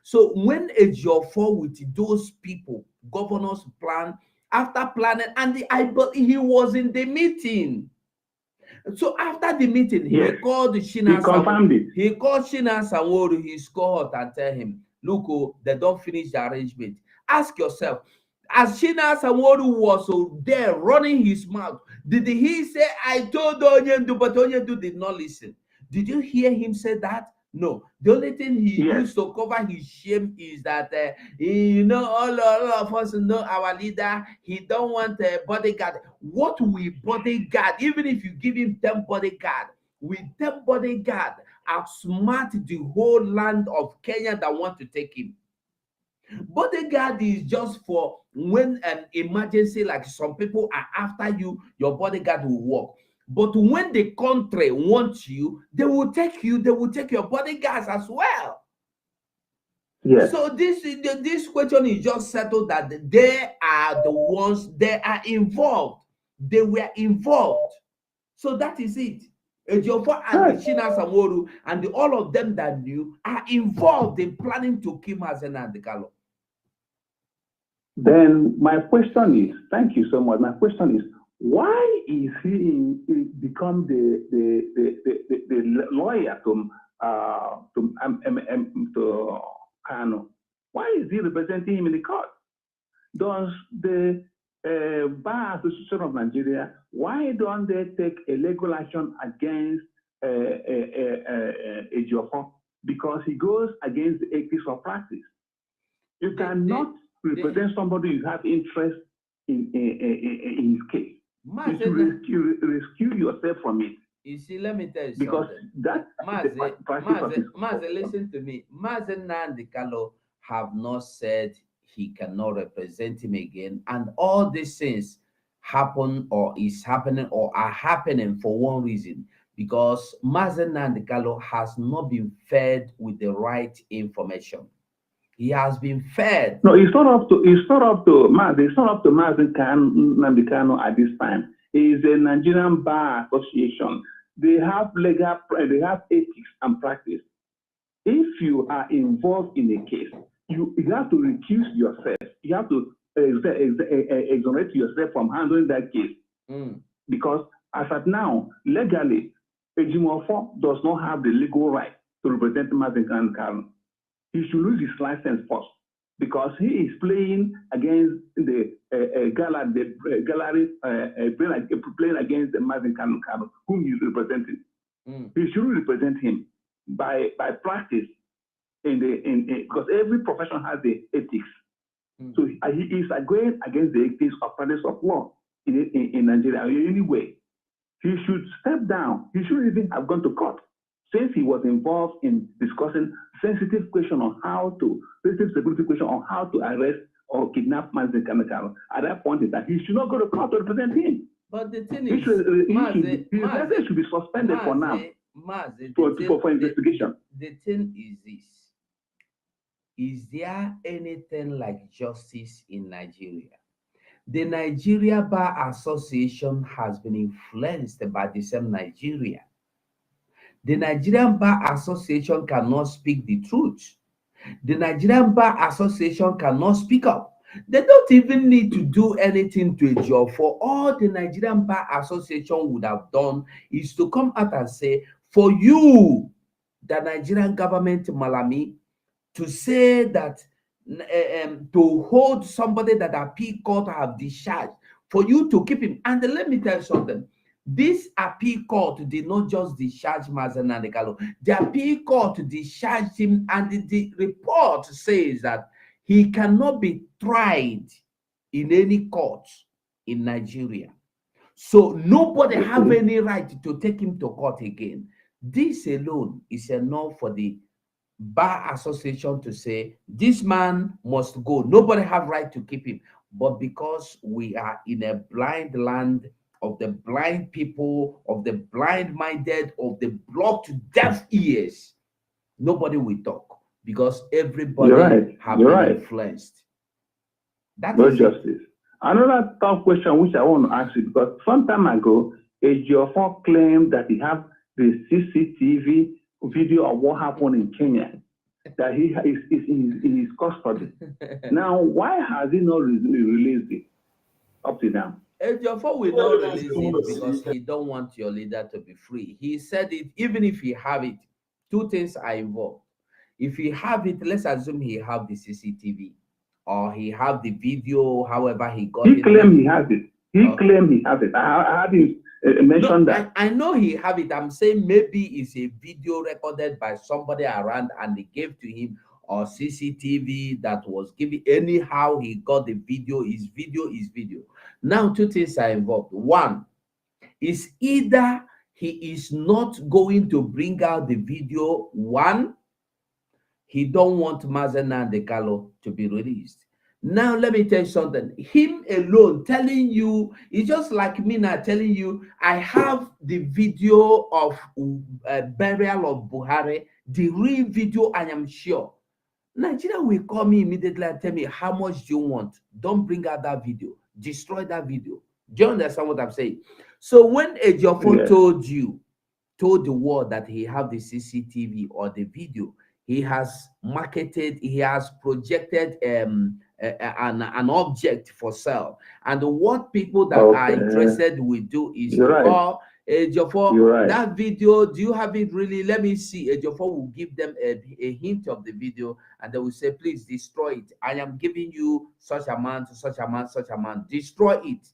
So when Ejiofor with those people, governors plan after planning, and but he was in the meeting. So after the meeting, Yes, he confirmed it. He called Shina Sanwo-Olu, his cohort, and tell him, look, oh, they don't finish the arrangement. Ask yourself, as Shina Sanwo-Olu was there running his mouth, did he say, I told Onyendu, but Onyendu did not listen? Did you hear him say that? No. The only thing he Yes, used to cover his shame is that, all of us know our leader, he don't want a bodyguard. What will bodyguard, even if you give him 10 bodyguard, will 10 bodyguard outsmart the whole land of Kenya that want to take him? Bodyguard is just for when an emergency, like some people are after you, your bodyguard will work. But when the country wants you, they will take you, they will take your bodyguards as well. yes. So this question is just settled that they are the ones, they are involved. They were involved. So that is it. Ejiofor and the Right. Shina Sanwo-Olu and all of them that knew are involved in planning to kill Mazen Nandekalo. Then my question is, thank you so much. My question is, why is he become the lawyer to Kano? Why is he representing him in the court? Does the Bar Association of Nigeria, why don't they take a legal action against Ejiofor? Because he goes against the ethics of practice. You cannot represent somebody you have interest in his case. You should rescue yourself from it. You see, let me tell you because something. that Maze, listen to me. Mazen Nandekalo have not said he cannot represent him again, and all these things happen or is happening or are happening for one reason, because Mazen Nandekalo has not been fed with the right information. He has been fed. No, it's not up to Maz. It's not up to Mazen Nandekano at this time. It's a Nigerian Bar Association. They have they have ethics and practice. If you are involved in a case, you have to recuse yourself. You have to exonerate yourself from handling that case. Because as at now, legally, Ejiofor does not have the legal right to represent Mazen Nandekano. He should lose his license first, because he is playing against the gallery, playing against the Mazen Nandekano, whom he is representing. He should represent him by practice because every profession has the ethics. So he is going against the ethics of practice of law in Nigeria. Anyway, he should step down. He shouldn't even have gone to court, since he was involved in discussing sensitive security question on how to arrest or kidnap Mazen Nandekano. At that point, is that he should not go to court to represent him. But the thing is, his license should be suspended for now for investigation. The thing is this: is there anything like justice in Nigeria? The Nigeria Bar Association has been influenced by the same Nigeria. The Nigerian Bar Association cannot speak the truth. The Nigerian Bar Association cannot speak up. They don't even need to do anything to Ejiofor. All the Nigerian Bar Association would have done is to come out and say, for you, the Nigerian government, Malami, to say that to hold somebody that appeal court have discharged, for you to keep him. And let me tell you something. This appeal court did not just discharge Mazen Nandekalo. The appeal court discharged him, and the report says that he cannot be tried in any court in Nigeria. So nobody have any right to take him to court again. This alone is enough for the Bar Association to say this man must go. Nobody have right to keep him. But because we are in a blind land of the blind people, of the blind-minded, of the blocked deaf ears, nobody will talk, because everybody have been influenced. That is justice. Another tough question which I want to ask you, because some time ago, Ejiofor claimed that he have the CCTV video of what happened in Kenya. that he is in his custody. Now, why has he not released it up to now? Ejiofor will not release it because he don't want your leader to be free. He said it, even if he have it, two things are involved. If he have it, let's assume he have the CCTV or he have the video, however he got He it. claimed he has it. He claimed he has it. I had him mention that. I know he have it. I'm saying maybe it's a video recorded by somebody around and they gave to him, or CCTV that was given. Anyhow, he got the video. His video is video. Now, two things are involved. One is either he is not going to bring out the video. One, he don't want Mazen Nnamdi Kanu to be released. Now, let me tell you something. Him alone telling you, it's just like me now telling you, I have the video of burial of Buhari, the real video, I am sure. Nigeria will call me immediately and tell me, how much do you want? Don't bring out that video. Destroy that video. Do you understand what I'm saying? So when Ejiofor told the world that he have the CCTV or the video, he has marketed, he has projected an object for sale. And what people that are interested will do is to call Ejiofor, that video, do you have it really? Let me see. Ejiofor will give them a hint of the video and they will say, please destroy it. I am giving you such amount, such amount, such amount. Destroy it.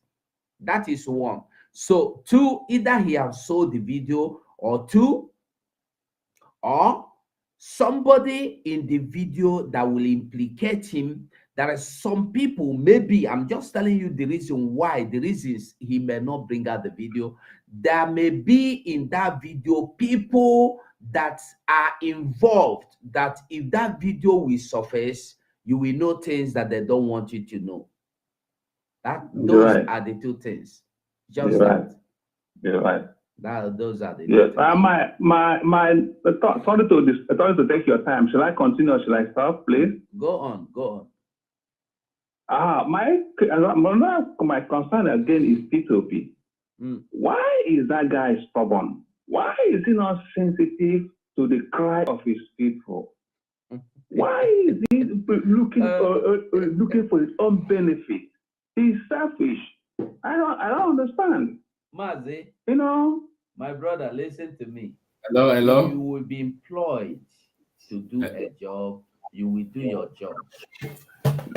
That is one. So two, either he has sold the video, or two, or somebody in the video that will implicate him. There are some people, maybe, I'm just telling you the reason why, the reasons he may not bring out the video. There may be in that video people that are involved, that if that video will surface, you will know things that they don't want you to know. Those are the two things. Just that. You're right. Those are the yes. Sorry to take your time. Shall I continue or shall I stop, please? Go on. My concern again is P2P. Why is that guy stubborn? Why is he not sensitive to the cry of his people? Why is he looking for his own benefit? He's selfish. I don't understand. Mazi, my brother, listen to me. Hello. You will be employed to do a job. You will do your job.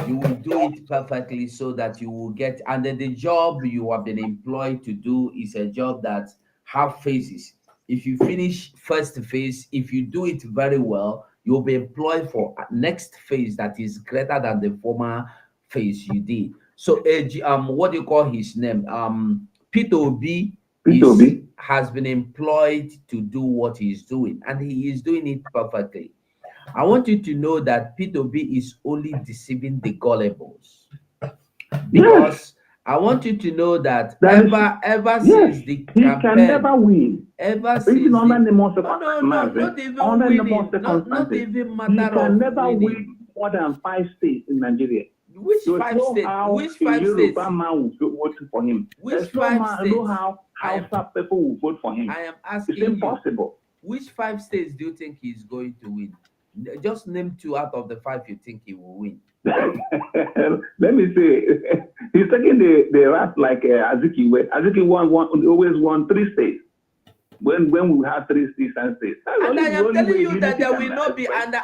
You will do it perfectly so that you will get, and then the job you have been employed to do is a job that have phases. If you finish first phase, if you do it very well, you'll be employed for next phase that is greater than the former phase you did. So, what do you call his name? P2B has been employed to do what he's doing, and he is doing it perfectly. I want you to know that P2B is only deceiving the gullibles, because I want you to know that ever since the campaign, he can never win. Ever since even under the most not even winning, not even matter of never winning. win more than 5 states in Nigeria. Which five states? Which 5 states? Man will vote for him. Which 5 states? Know how Hausa people will vote for him. I am asking it's impossible. You, which 5 states do you think he's going to win? Just name 2 out of the 5 you think he will win. Let me say, he's taking the rap like Azikiwe. Azikiwe always won 3 states. When we have 3 states and states. And I am telling you that there will not be, and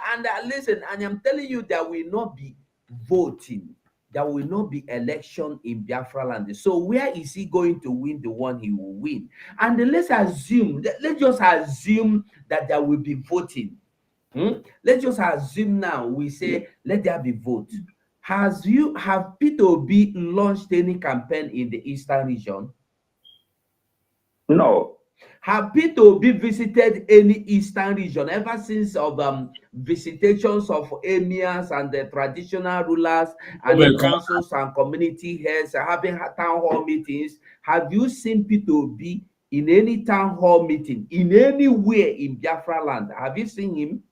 listen, I am telling you there will not be voting. There will not be election in Biafra land. So where is he going to win the one he will win? And let's just assume that there will be voting. Let's just assume now, we say, let there be vote. Have P2B launched any campaign in the Eastern region? No. Have P2B visited any Eastern region ever since of visitations of emirs and the traditional rulers and the councils and community heads having town hall meetings? Have you seen P2B in any town hall meeting in anywhere in Biafra land? Have you seen him?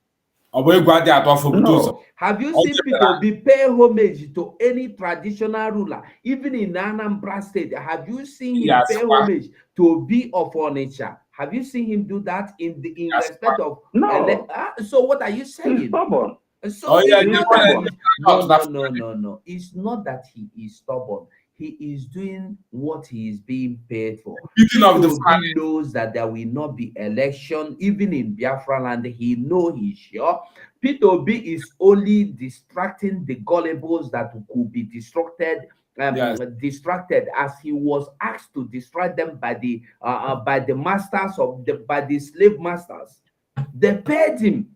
No. Have you seen P2B pay homage to any traditional ruler, even in Anambra State? Have you seen him pay homage to Obi of Onitsha? Have you seen him do that in That's respect of No, so what are you he's saying? stubborn. So oh yeah, it's the He's not one that that stubborn. he's no, that no, no, no, no. It's not that he is stubborn. He is doing what he is being paid for. beating of Peter the Obi knows that there will not be election, even in Biafra land. He know he's sure. Peter Obi is only distracting the gullibles that could be yes. distracted, as he was asked to distract them by the masters of the by the slave masters. They paid him.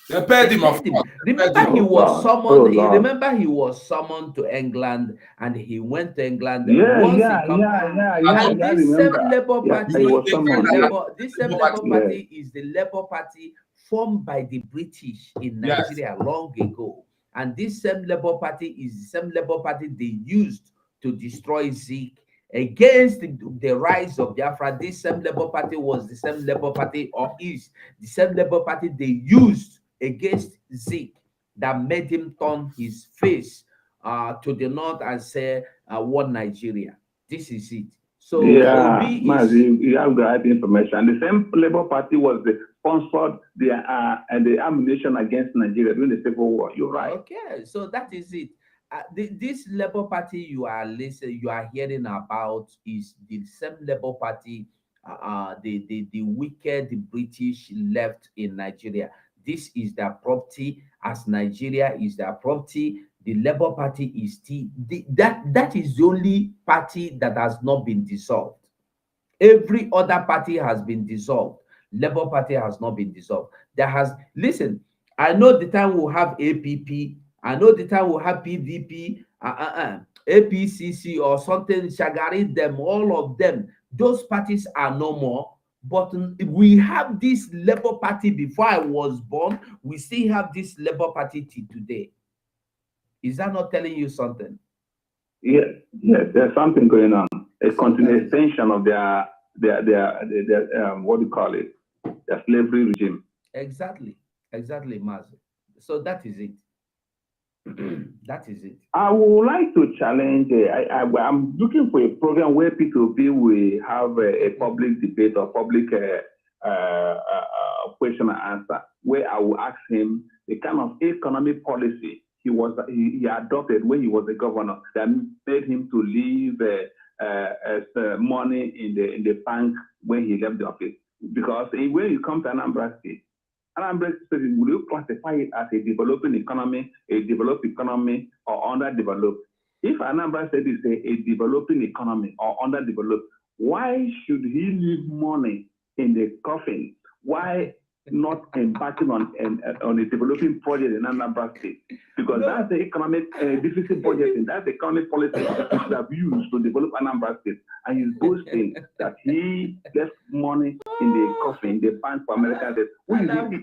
They paid They him, of paid him. course. They paid Remember, him. he Oh was God. Oh summoned. He Lord. remember he was summoned to England, and he went to England. Yeah, Once he yeah, come, yeah, yeah, And yeah, also, and yeah. I this same remember. Labour Yeah, he Party was they is claim the summoned. that Yes, Labour. This same Labour Labour Party. yes. Party is the Labour Party formed by the British in Yes. Nigeria long ago, and this same Labour Party is the same Labour Party they used to destroy Zeke against the rise of Biafra. This same Labour Party was the same Labour Party, or is the same Labour Party they used against Zeke, that made him turn his face to the north and say, "One Nigeria." This is it. So Yeah, Obi Maz, is you have the right information. The same Labour Party was the sponsored the ammunition against Nigeria during the Civil War. You're right. okay. So that is it. This Labour Party you are hearing about is the same Labour Party the wicked British left in Nigeria. This is their property, as Nigeria is their property. The Labour Party is that is the only party that has not been dissolved. Every other party has been dissolved. Labour Party has not been dissolved. There has listen. I know the time we'll have APP. I know the time we'll have PVP, APCC or something. Shagari, them, all of them. Those parties are no more. But we have this Labour Party before I was born. We still have this Labour Party till today. Is that not telling you something? Yes, yes, there's something going on. A So continuous that is extension of their what do you call it? Their slavery regime. exactly, Maz. So that is it. That is it. I would like to challenge. I'm looking for a program where P2P will have a public debate or public question and answer, where I will ask him the kind of economic policy he adopted when he was a governor that made him to leave money in the bank when he left the office. Because when you come to Anambra State, will you classify it as a developing economy, a developed economy, or underdeveloped? If Anambra State is a developing economy or underdeveloped, why should he leave money in the coffin? Why not embarking on a developing project in Anambra State? Because that's the economic deficit budgeting. That's the economic policy we should have used to develop Anambra State. And he's boasting that he left money in the coffin, the bank for American State.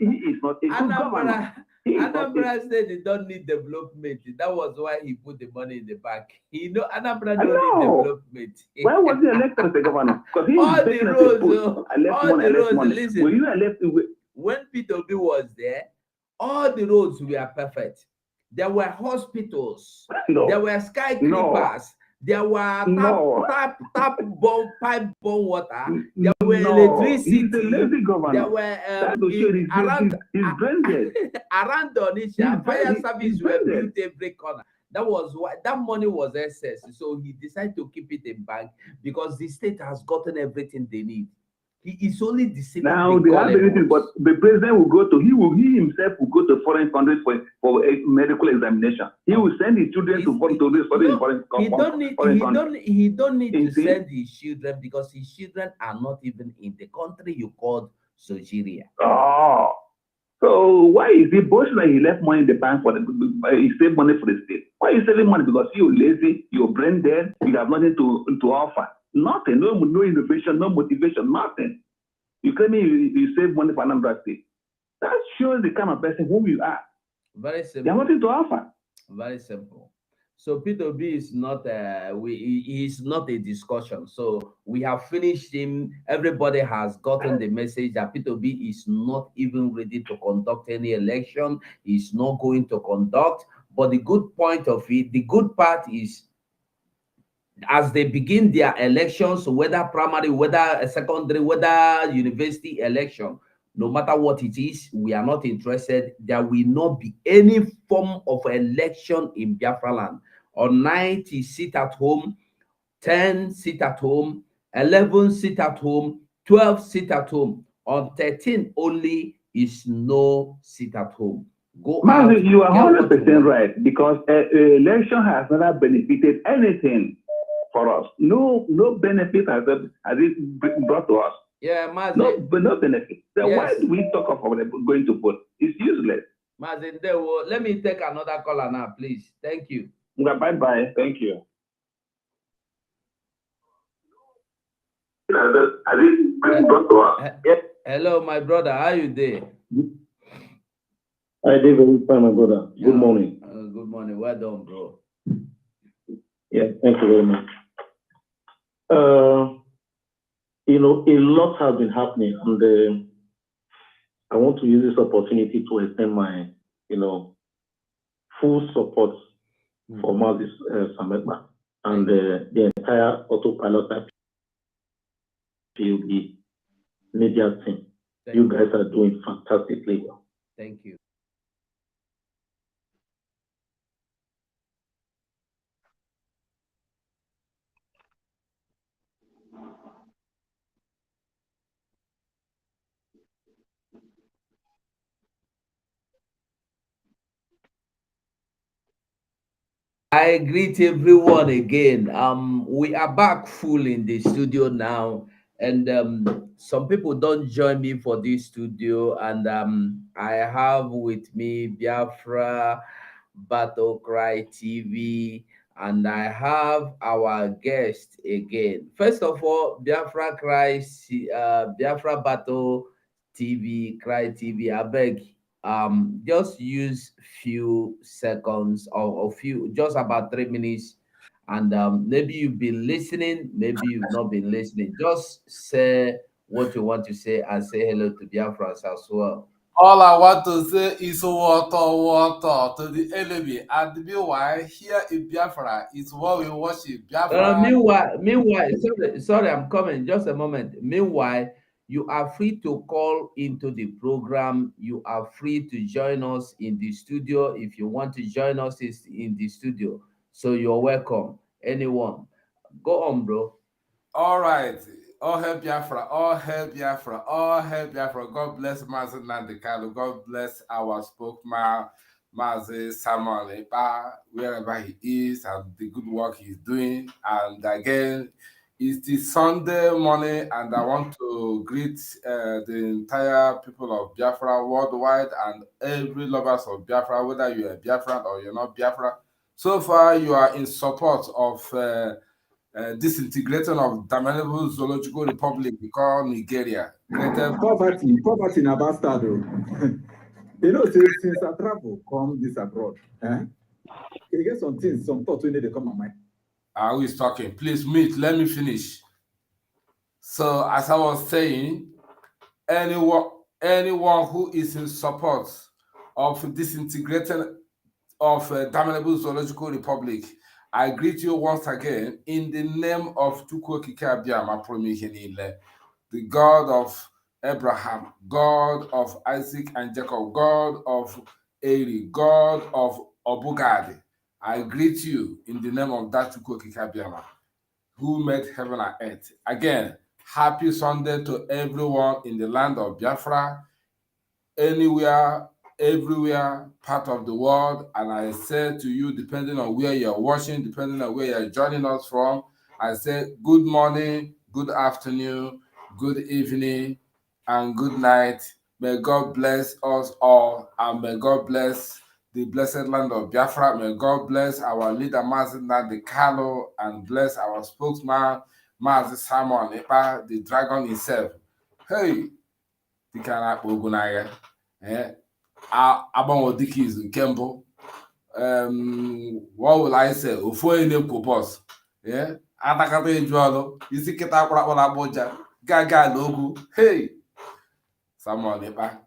He is not a good governor. Anambra said they don't need development. That was why he put the money in the bank. Anambra don't need development. Why was he elected as a governor? Because he all the roads, I left money, I left money. Listen, Were you elected? When Peter Obi was there, all the roads were perfect. There were hospitals. No. There were skyscrapers. There were tap bomb, pipe bomb water. There were electricity. He's a lazy governor. There were around Onitsha, fire service were built every corner. That was why that money was excess. So he decided to keep it in bank because the state has gotten everything they need. He is only deceiving. Now they have anything, but the president will go to he himself will go to foreign countries for a medical examination. He will send his children to study in foreign countries. He don't need to send his children because his children are not even in the country you called Nigeria. Oh, so why is he boasting that he left money in the bank he saved money for the state? Why are you saving money? Because you're lazy, you're brain dead, you have nothing to offer. Nothing, no innovation, no motivation, nothing. You claim you save money for Anambra State. That shows the kind of person who you are. Very simple. You have nothing to offer. Very simple. So Peter Obi is not he is not a discussion. So we have finished him. Everybody has gotten the message that Peter Obi is not even ready to conduct any election. He's not going to conduct. But the good point of it, the good part is as they begin their elections, whether primary, whether secondary, whether university election, no matter what it is, we are not interested. There will not be any form of election in Biafra land. On 90, sit at home, 10, sit at home, 11, sit at home, 12, sit at home. On 13 only is no sit at home. Go Mazi, out. you are 100% right, because election has never benefited anything for us. No benefit has it brought to us. Yeah, Mazi. No benefit. Then Yes. why do we talk of going to vote? It's useless. Mazi, let me take another caller now, please. Thank you. Bye-bye. Thank you. Hello, my brother. How you doing? I did very fine, my brother. Good morning. Good morning. Well done, bro. Yeah, thank you very much. A lot has been happening, and I want to use this opportunity to extend my, full support for Mazi Samekpa and the entire autopilot PUB media team. You guys are doing fantastically well. Thank you. I greet everyone again. We are back full in the studio now, and some people don't join me for this studio, and I have with me Biafra Battle Cry TV, and I have our guest again. First of all, Biafra Biafra Battle TV, Cry TV, I beg, just use few seconds or just about 3 minutes, and maybe you've been listening, maybe you've not been listening. Just say what you want to say and say hello to Biafrans as well. All I want to say is water to the enemy. And meanwhile, here in Biafra is what we worship. Biafra. Meanwhile, sorry, I'm coming. Just a moment. Meanwhile, you are free to call into the program. You are free to join us in the studio if you want to join us in the studio. So you're welcome. Anyone, go on, bro. All right. All hail Biafra. All hail Biafra. All hail Biafra. God bless Mazi Nnamdi Kanu. God bless our spokesman, Mazi Samuel Ekpa, wherever he is, and the good work he's doing. And again, it's the Sunday morning, and I want to greet the entire people of Biafra worldwide and every lovers of Biafra, whether you're a Biafran or you're not Biafra. So far, you are in support of disintegration of Damnable Zoological Republic we call Nigeria. Poverty in bastard. Since I travel come this abroad, you get some things, some thoughts when they come my mind. Who is talking? Please mute. Let me finish. So, as I was saying, anyone who is in support of disintegrating of Damnable Zoological Republic, I greet you once again in the name of Chukwuokike Abiama Promihenile, the God of Abraham, God of Isaac and Jacob, God of Eri, God of Obugadi. I greet you in the name of that Chukwuokike Abiama, who made heaven and earth. Again, happy Sunday to everyone in the land of Biafra, anywhere, everywhere, part of the world. And I say to you, depending on where you're watching, depending on where you're joining us from, I say good morning, good afternoon, good evening, and good night. May God bless us all, and may God bless the blessed land of Biafra. May God bless our leader, Mazi Nnamdi Kanu, and bless our spokesman, Mazi Samuel Ekpa, the dragon himself. Hey, the kind of Ogunaya. Agbanwe dịka izu nke mbụ. What will I say? Ofu onye na-ekwu bọs atakata eju ọnụ isi kịta akpụrụ akpụrụ Abuja gaga n'ogwu. Hey, Samuel Ekpa,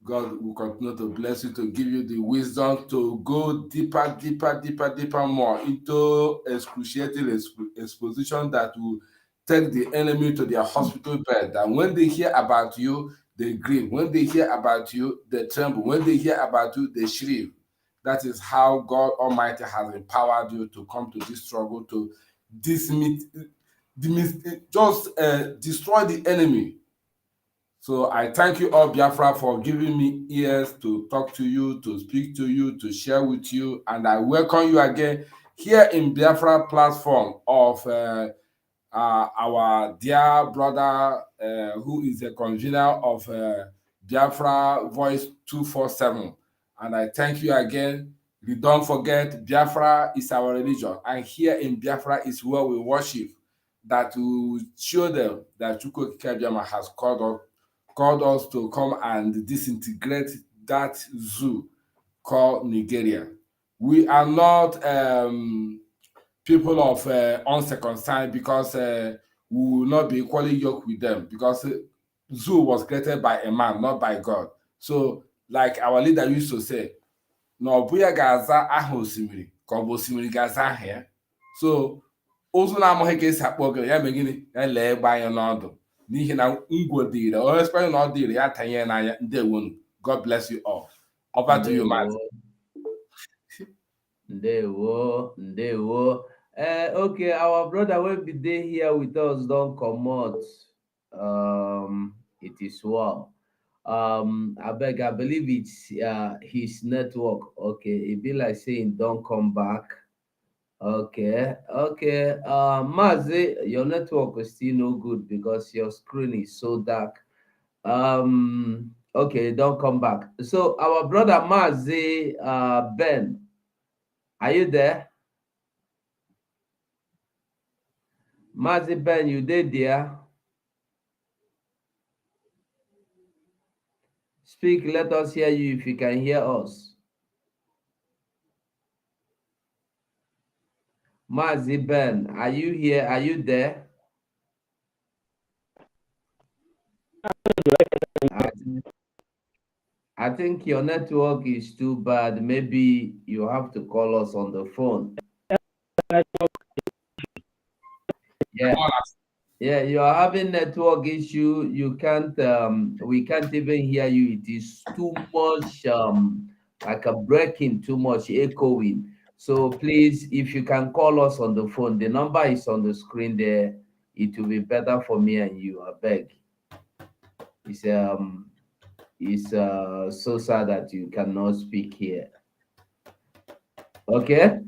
God will continue to bless you, to give you the wisdom to go deeper, more into excruciating exposition that will take the enemy to their hospital bed. And when they hear about you, they grieve. When they hear about you, they tremble. When they hear about you, they shriek. That is how God Almighty has empowered you to come to this struggle to destroy the enemy. So I thank you all, Biafra, for giving me ears to talk to you, to speak to you, to share with you. And I welcome you again here in Biafra platform of our dear brother, who is the convener of Biafra Voice 247. And I thank you again. Don't forget, Biafra is our religion. And here in Biafra is where we worship, that will show them that Chukwu Okike Abiama has called us to come and disintegrate that zoo called Nigeria. We are not people of uncircumcised, because we will not be equally yoked with them, because zoo was created by a man, not by God. So, like our leader used to say, no buya gaza aha osimiri ka ọ bụ osimiri gaza aha ya. So ụzụ na-amaghị ka esi akpọ ogene, ya mee gịnị, ya lee gba anya n'ọdụ, n'ihi na ngwo dịrị onye spanye na ọ dịrị ya tanye n'anya. Ndewonu. God bless you all. Over to you, Matt. Ndewo. Okay, our brother will be there here with us. Don't come out. It is well. I believe it's his network. Okay, it be like saying don't come back. Okay. Mazi, your network is still no good because your screen is so dark. Okay, don't come back. So our brother Mazi Ben, are you there? Mazi Ben, you there? Speak, let us hear you if you can hear us. Mazi Ben, are you here? Are you there? I think your network is too bad. Maybe you have to call us on the phone. Yeah, you are having network issue. You can't we can't even hear you. It is too much like a breaking, too much echoing. So please, if you can call us on the phone, the number is on the screen there. It will be better for me and you. I beg. It's so sad that you cannot speak here. Okay,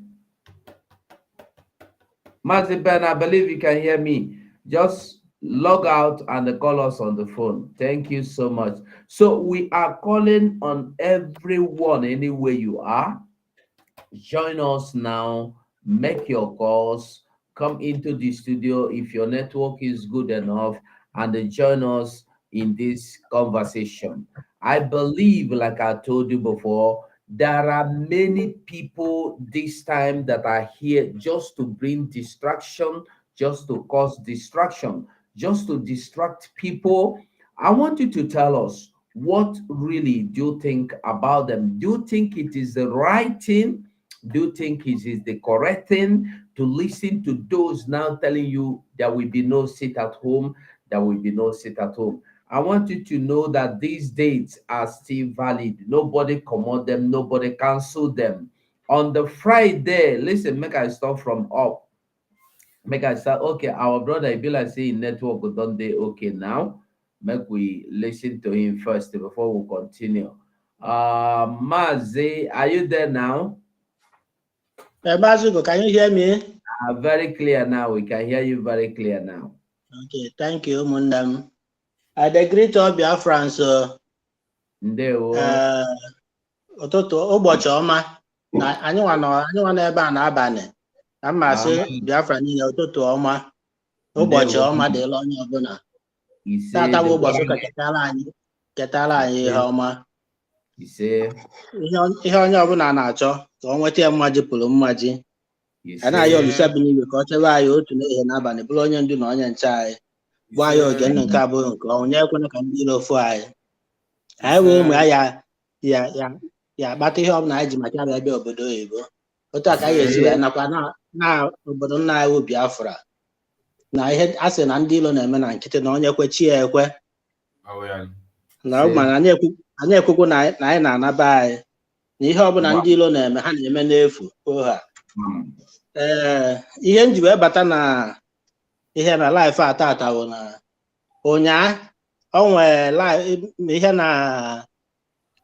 Mazi Ben, I believe you can hear me. Just log out and call us on the phone. Thank you so much. So we are calling on everyone, anywhere you are. Join us now. Make your calls. Come into the studio if your network is good enough, and join us in this conversation. I believe, like I told you before, there are many people this time that are here just to bring distraction, just to cause distraction, just to distract people. I want you to tell us, what really do you think about them? Do you think it is the right thing? Do you think it is the correct thing to listen to those now telling you there will be no sit at home, there will be no sit at home? I want you to know that these dates are still valid. Nobody commode them, nobody cancel them. On the Friday, listen, make I start from up. Make I start, okay, our brother, I be like saying network don't they okay now. Make we listen to him first before we continue. Mazi, are you there now? Mazugo, can you hear me? Very clear now. We can hear you very clear now. Okay, thank you, Mundam. I greet all Biafrans. Ụtụtụ ụbọchị ọma na anyị nwa n'ebe a na-abalị ka m masị Biafra niile ụtụtụ ọma ụbọchị ọma dịla onye ọbụla tata bụ ụbọchị ụka ketara anyị ihe ọma ihe onye ọbụla na-achọ ka ọ nweta ya mmaji pụrụ mmaji a na-ayọ Olisa bi n'igwe ka ọ chebe anyị otu n'ehihie n'abalị bụrụ onye ndu na onye nche anyị gwa anyị oge nke abụghị nke onye ekwena ka ndị iro ofu anyị I will ya battle home na ji maka bịa bịa obodo oyibo. Otu aka ya esi wee nakwa na obodo nna anyị Biafra. Na ihe a sị na ndị ilo na-eme na nkịtị na onye kwe chi ya ekwe. Na mana anyị ekwukwu na anyị na-anaba anyị. Na ihe ọbụla ndị ilo na-eme ha na-eme n'efu oha. Ihe nji wee bata na ihe na life atata bụ na ụnyaa o nwere ihe na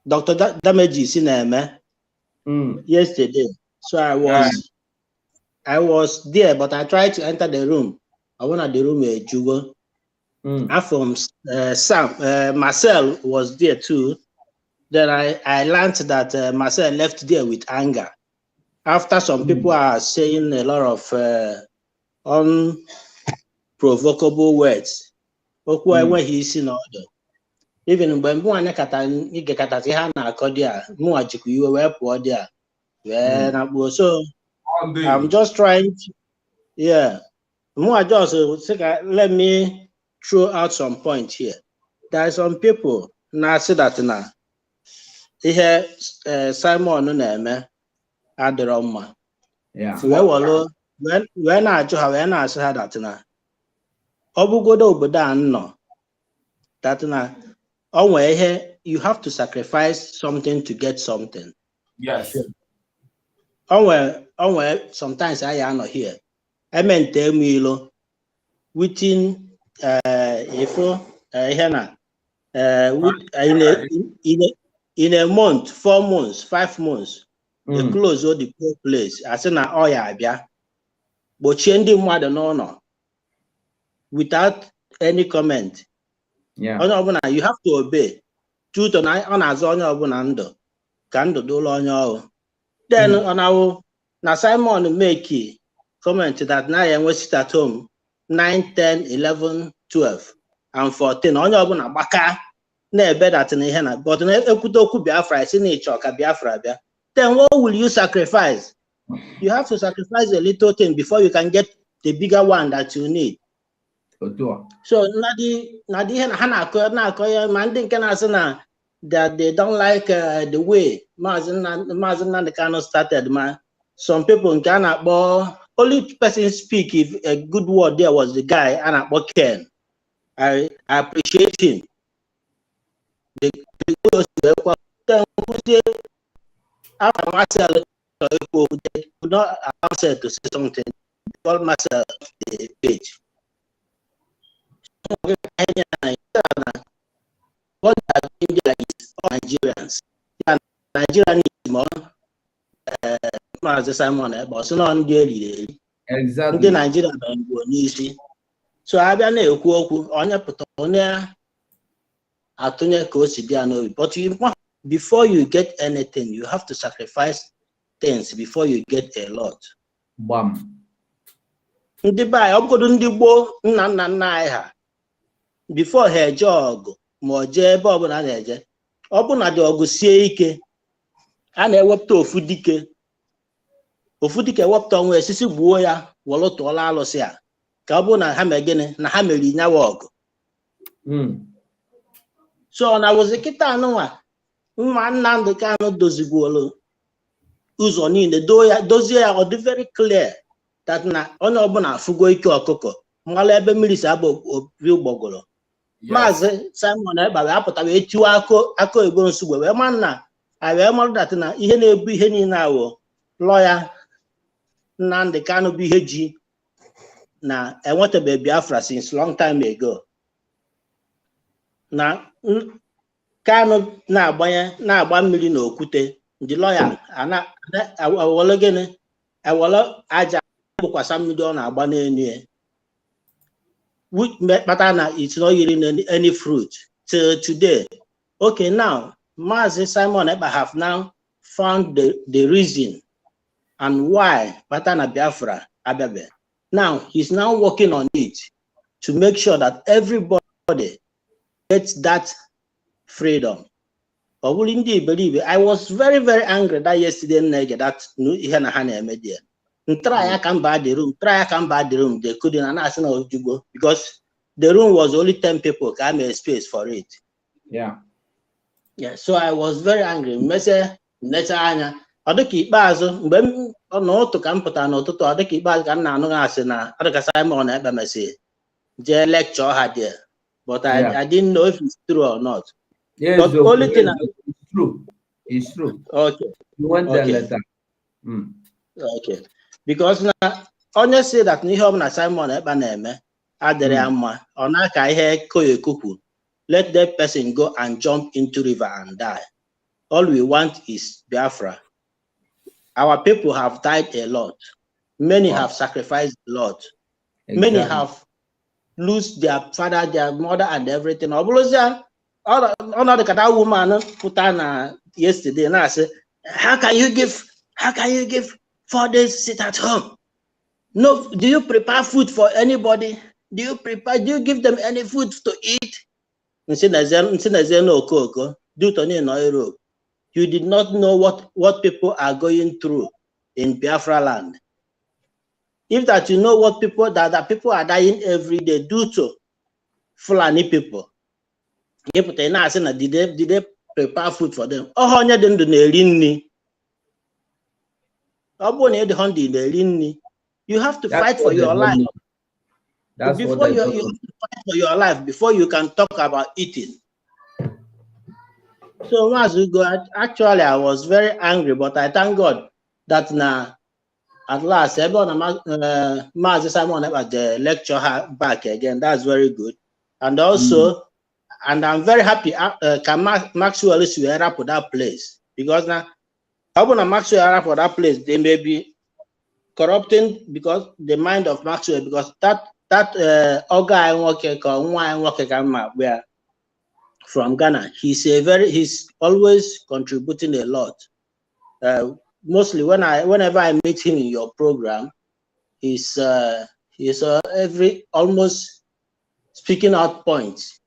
Dr. Damages na-eme yesterday. So I was there, but I tried to enter the room. I went at the room where Jugo. From Marcel was there too. Then I learned that Marcel left there with anger. After some people are saying a lot of unprovocable words. When he's in order. Even when I'm so I'm just trying to, let me throw out some points here. There are some people now say that now here Simon Neme Aderoma. Yeah. When I say that now Obugodo Oboda no that now you have to sacrifice something to get something. Yes. Sometimes I am not here. I meant Milo within in a month, 4 months, 5 months, they close all the poor place. I said na yeah. But changing more than no. Without any comment. Yeah. You have to obey. Truth on Azonyo Kando do then on our now Simon make comment that now I sit at home 9, 10, 11, 12, and 14. On your baka na bed at an henna, but Ekutoku Biafra, Biafra. Then what will you sacrifice? You have to sacrifice a little thing before you can get the bigger one that you need. So Nadi Hana Manding can answer that they don't like the way Mazen Nandekano started. Some people in Ghana, but only person speak if a good word there was the guy Anna Boken. I appreciate him. The after myself could not answer to say something. Call myself the page. What India is Nigerians. Nigerian is more Simon, but so on daily. Exactly. Nigeria easy. So I be na ekwu okwu onye pụta onye atunye ka o si bịa n'obi. But before you get anything, you have to sacrifice things before you get a lot. Bam. Ndị bai ọbụgodu ndị gboo nna anyị ha before ha eje ọgụ ma ọ jee ebe ọbụla na-eje ọ bụ na dị ọgụ sie ike a na-ewepụta ofu dike wepụta onwe esisi gbuo ya were tụọla alụsị a ka ọ bụ na ha mee gịnị na ha mere nyawa ọgụ. So na wozi kịta anụnwa mma Nnamdi Kanu dozigwolo ụzọ niile dozie ya ọ dị very clear that na onye ọbụla afụgo ike ọkụkọ mmalụ ebe mmiri si abụ obi ụgbọgọrọ. Maazị Simon Ekpa wee apụtara etiwa aka oyibo nsogbu wee ma na wee marụ dat na ihe na-ebu ihe niile awụ lọya Nnamdi Kanu bụ ihe ji na enwetabeghị Biafra since long time ago. Na Kanu na-agba mmiri na okwute ndị lọya ewele gịnị ewele aja bụkwasa mmiri ọ na-agba n'elu ya. But it's not yielding any fruit till today. Okay, now Mazi Simon Ekpa have now found the reason and why Patana Biafra Ababe. Now he's now working on it to make sure that everybody gets that freedom. But will indeed believe it? I was very, very angry that yesterday that media. Try I come by the room. They couldn't and ask no to go because the room was only 10 people. I made space for it. Yeah. Yeah, so I was very angry. Mese necha anya. Ọ dịka ikpeazụ mgbe m n'ụtụ ka m pụtara n'ụtụtụ ọ dịka ikpeazụ ka m na-anụ asị na ọ dịka Simon Ekpa mesị jee lecture ha there. But I didn't know if it's true or not. Yes, but only thing it's true. It's true. Okay. You want the letter? Okay. Because now onye say that n'ihe ọ bụla Simon Ekpa na-eme adịrị ya mma ọ na-aka ihe koyekuku. Let that person go and jump into river and die. All we want is Biafra. Our people have died a lot. Many have sacrificed a lot. Exactly. Many have lost their father, their mother, and everything. Another woman put on yesterday and I said, how can you give 4 days sit at home? No, do you prepare food for anybody? Do you give them any food to eat? You did not know what people are going through in Biafra land. If that you know what people that people are dying every day due to Fulani people. Did they prepare food for them? You have to fight for your life. Before you have to fight for your life before you can talk about eating. So as we go, actually I was very angry, but I thank God that now at last everyone Mazi Simon at the lecture back again. That's very good. And also, and I'm very happy Maxwell is up for that place, because now Maxwell up for that place, they may be corrupting because the mind of Maxwell, because that where from Ghana, he's always contributing a lot. Mostly whenever I meet him in your program, he's almost speaking out points,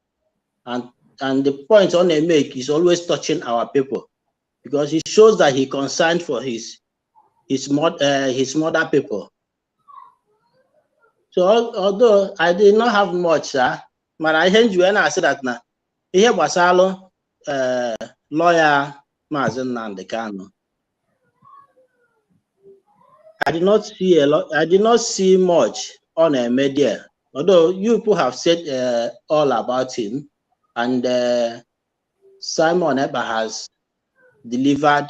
and the points on they make is always touching our people, because he shows that he concerned for his mother people. So although I did not have much, but I heard you when I said that now. Here was lawyer Mazi Nnamdi Kanu. I did not see a lot. I did not see much on a media, although you people have said all about him, and Simon Ekpa has delivered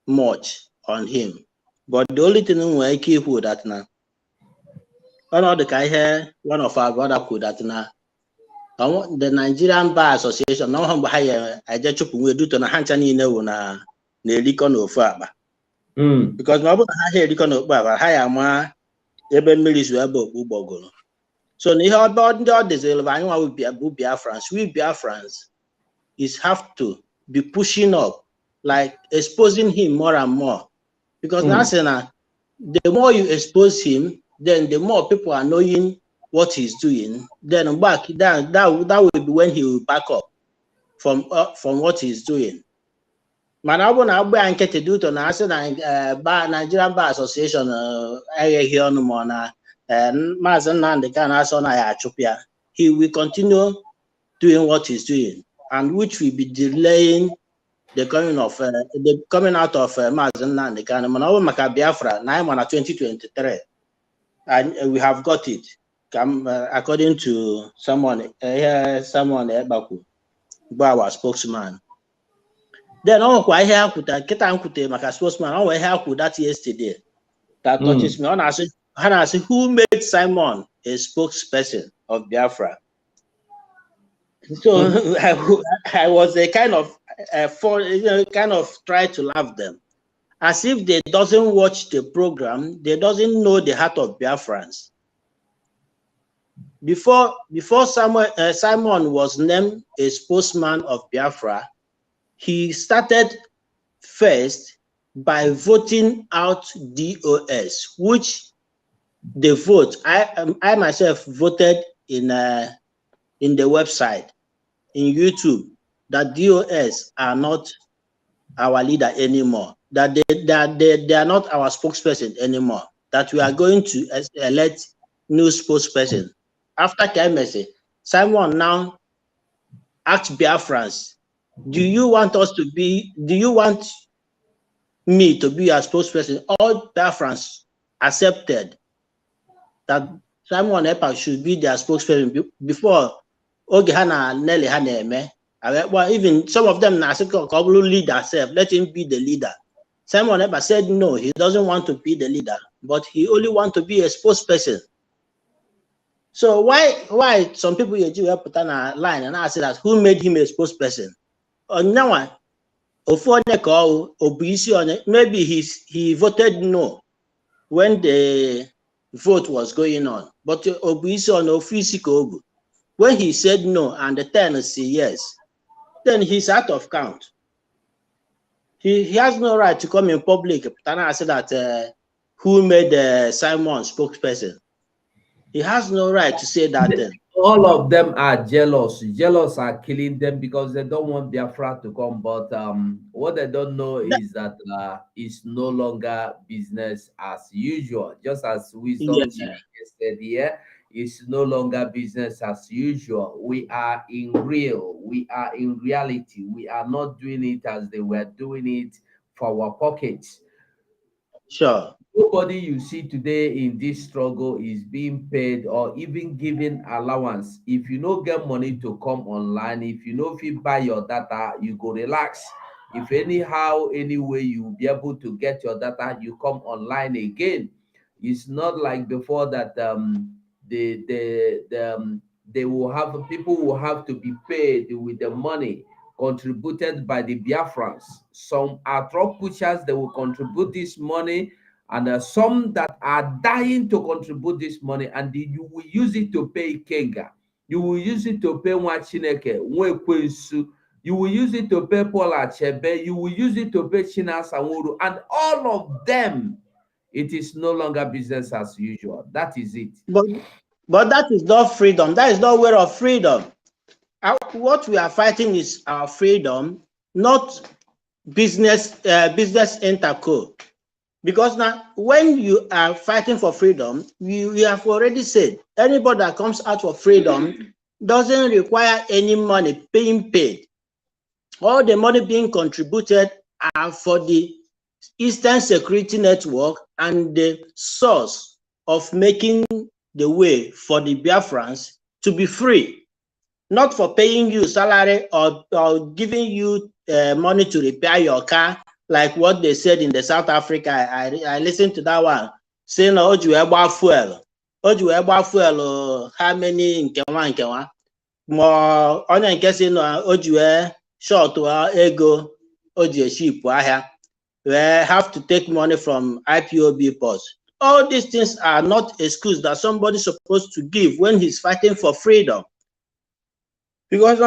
much on him. But the only thing we keep with that now, one of our brother could that now. The Nigerian Bar Association, no one by I just we do to Hanchani na Nelikon of Faba. Because nobody had Helikon of Baba, Hayama, Eben Milis Webo Ubogo. So near about this, I will be a Biafrans. We Biafrans have to be pushing up, like exposing him more and more. Because now, the more you expose him, then the more people are knowing what he's doing, then that will be when he will back up from what he's doing. Man, I want to anke to do to Nigerian Bar Association here no more na Mazi Nnamdi Kanu he will continue doing what he's doing, and which will be delaying the coming out of Mazi Nnamdi Kanu. Man, maka Biafra na 2023, and we have got it. According to someone Ekpa, our spokesman. Then I hear that spokesman. I hear that yesterday. That touches me. And I said, who made Simon a spokesperson of Biafra? So I was a kind of try to laugh them, as if they doesn't watch the program, they doesn't know the heart of Biafrans. Before Simon was named a spokesman of Biafra, he started first by voting out DOS, which the vote I myself voted in the website, in YouTube, that DOS are not our leader anymore, that they are not our spokesperson anymore, that we are going to elect new spokesperson. After Kemese, Simon now asked Biafrans do you want me to be your spokesperson? All Biafrans accepted that Simon Ekpa should be their spokesperson before Ogehana Nelly Haneme. Well, even some of them now said, lead ourselves, let him be the leader. Simon Ekpa said no, he doesn't want to be the leader, but he only wants to be a spokesperson. So why some people you put on a line and I say that who made him a spokesperson? Maybe he voted no when the vote was going on, but when he said no and the 10 say yes, then he's out of count. He has no right to come in public and say that who made Simon spokesperson. He has no right to say that. All of them are jealous. Jealous are killing them because they don't want Biafra to come. But what they don't know is that it's no longer business as usual. Just as Wisdom said here, it's no longer business as usual. We are in reality. We are not doing it as they were doing it for our pockets. Sure. Nobody you see today in this struggle is being paid or even given allowance. If you don't get money to come online, if you know if you buy your data, you go relax. If anyhow, anyway, you will be able to get your data, you come online again. It's not like before that they will have people will have to be paid with the money contributed by the Biafrans. Some are truck pushers, they will contribute this money, and some that are dying to contribute this money, and you will use it to pay Kenga. You will use it to pay Wachineke, Nwekwensu. You will use it to pay Paul Achebe. You will use it to pay China Sanwuru, and all of them. It is no longer business as usual. That is it. But that is not freedom. That is not way of freedom. What we are fighting is our freedom, not business interco. Because now, when you are fighting for freedom, we have already said anybody that comes out for freedom doesn't require any money being paid. All the money being contributed are for the Eastern Security Network and the source of making the way for the Biafrans to be free, not for paying you salary or giving you money to repair your car, like what they said in the South Africa. I listened to that one, saying, oh, you have fuel. Oh, you have fuel, how many nkewa? More on in case oh, you short ego, oh, you sheep, we have to take money from IPOB posts. All these things are not excuse that somebody's supposed to give when he's fighting for freedom. Because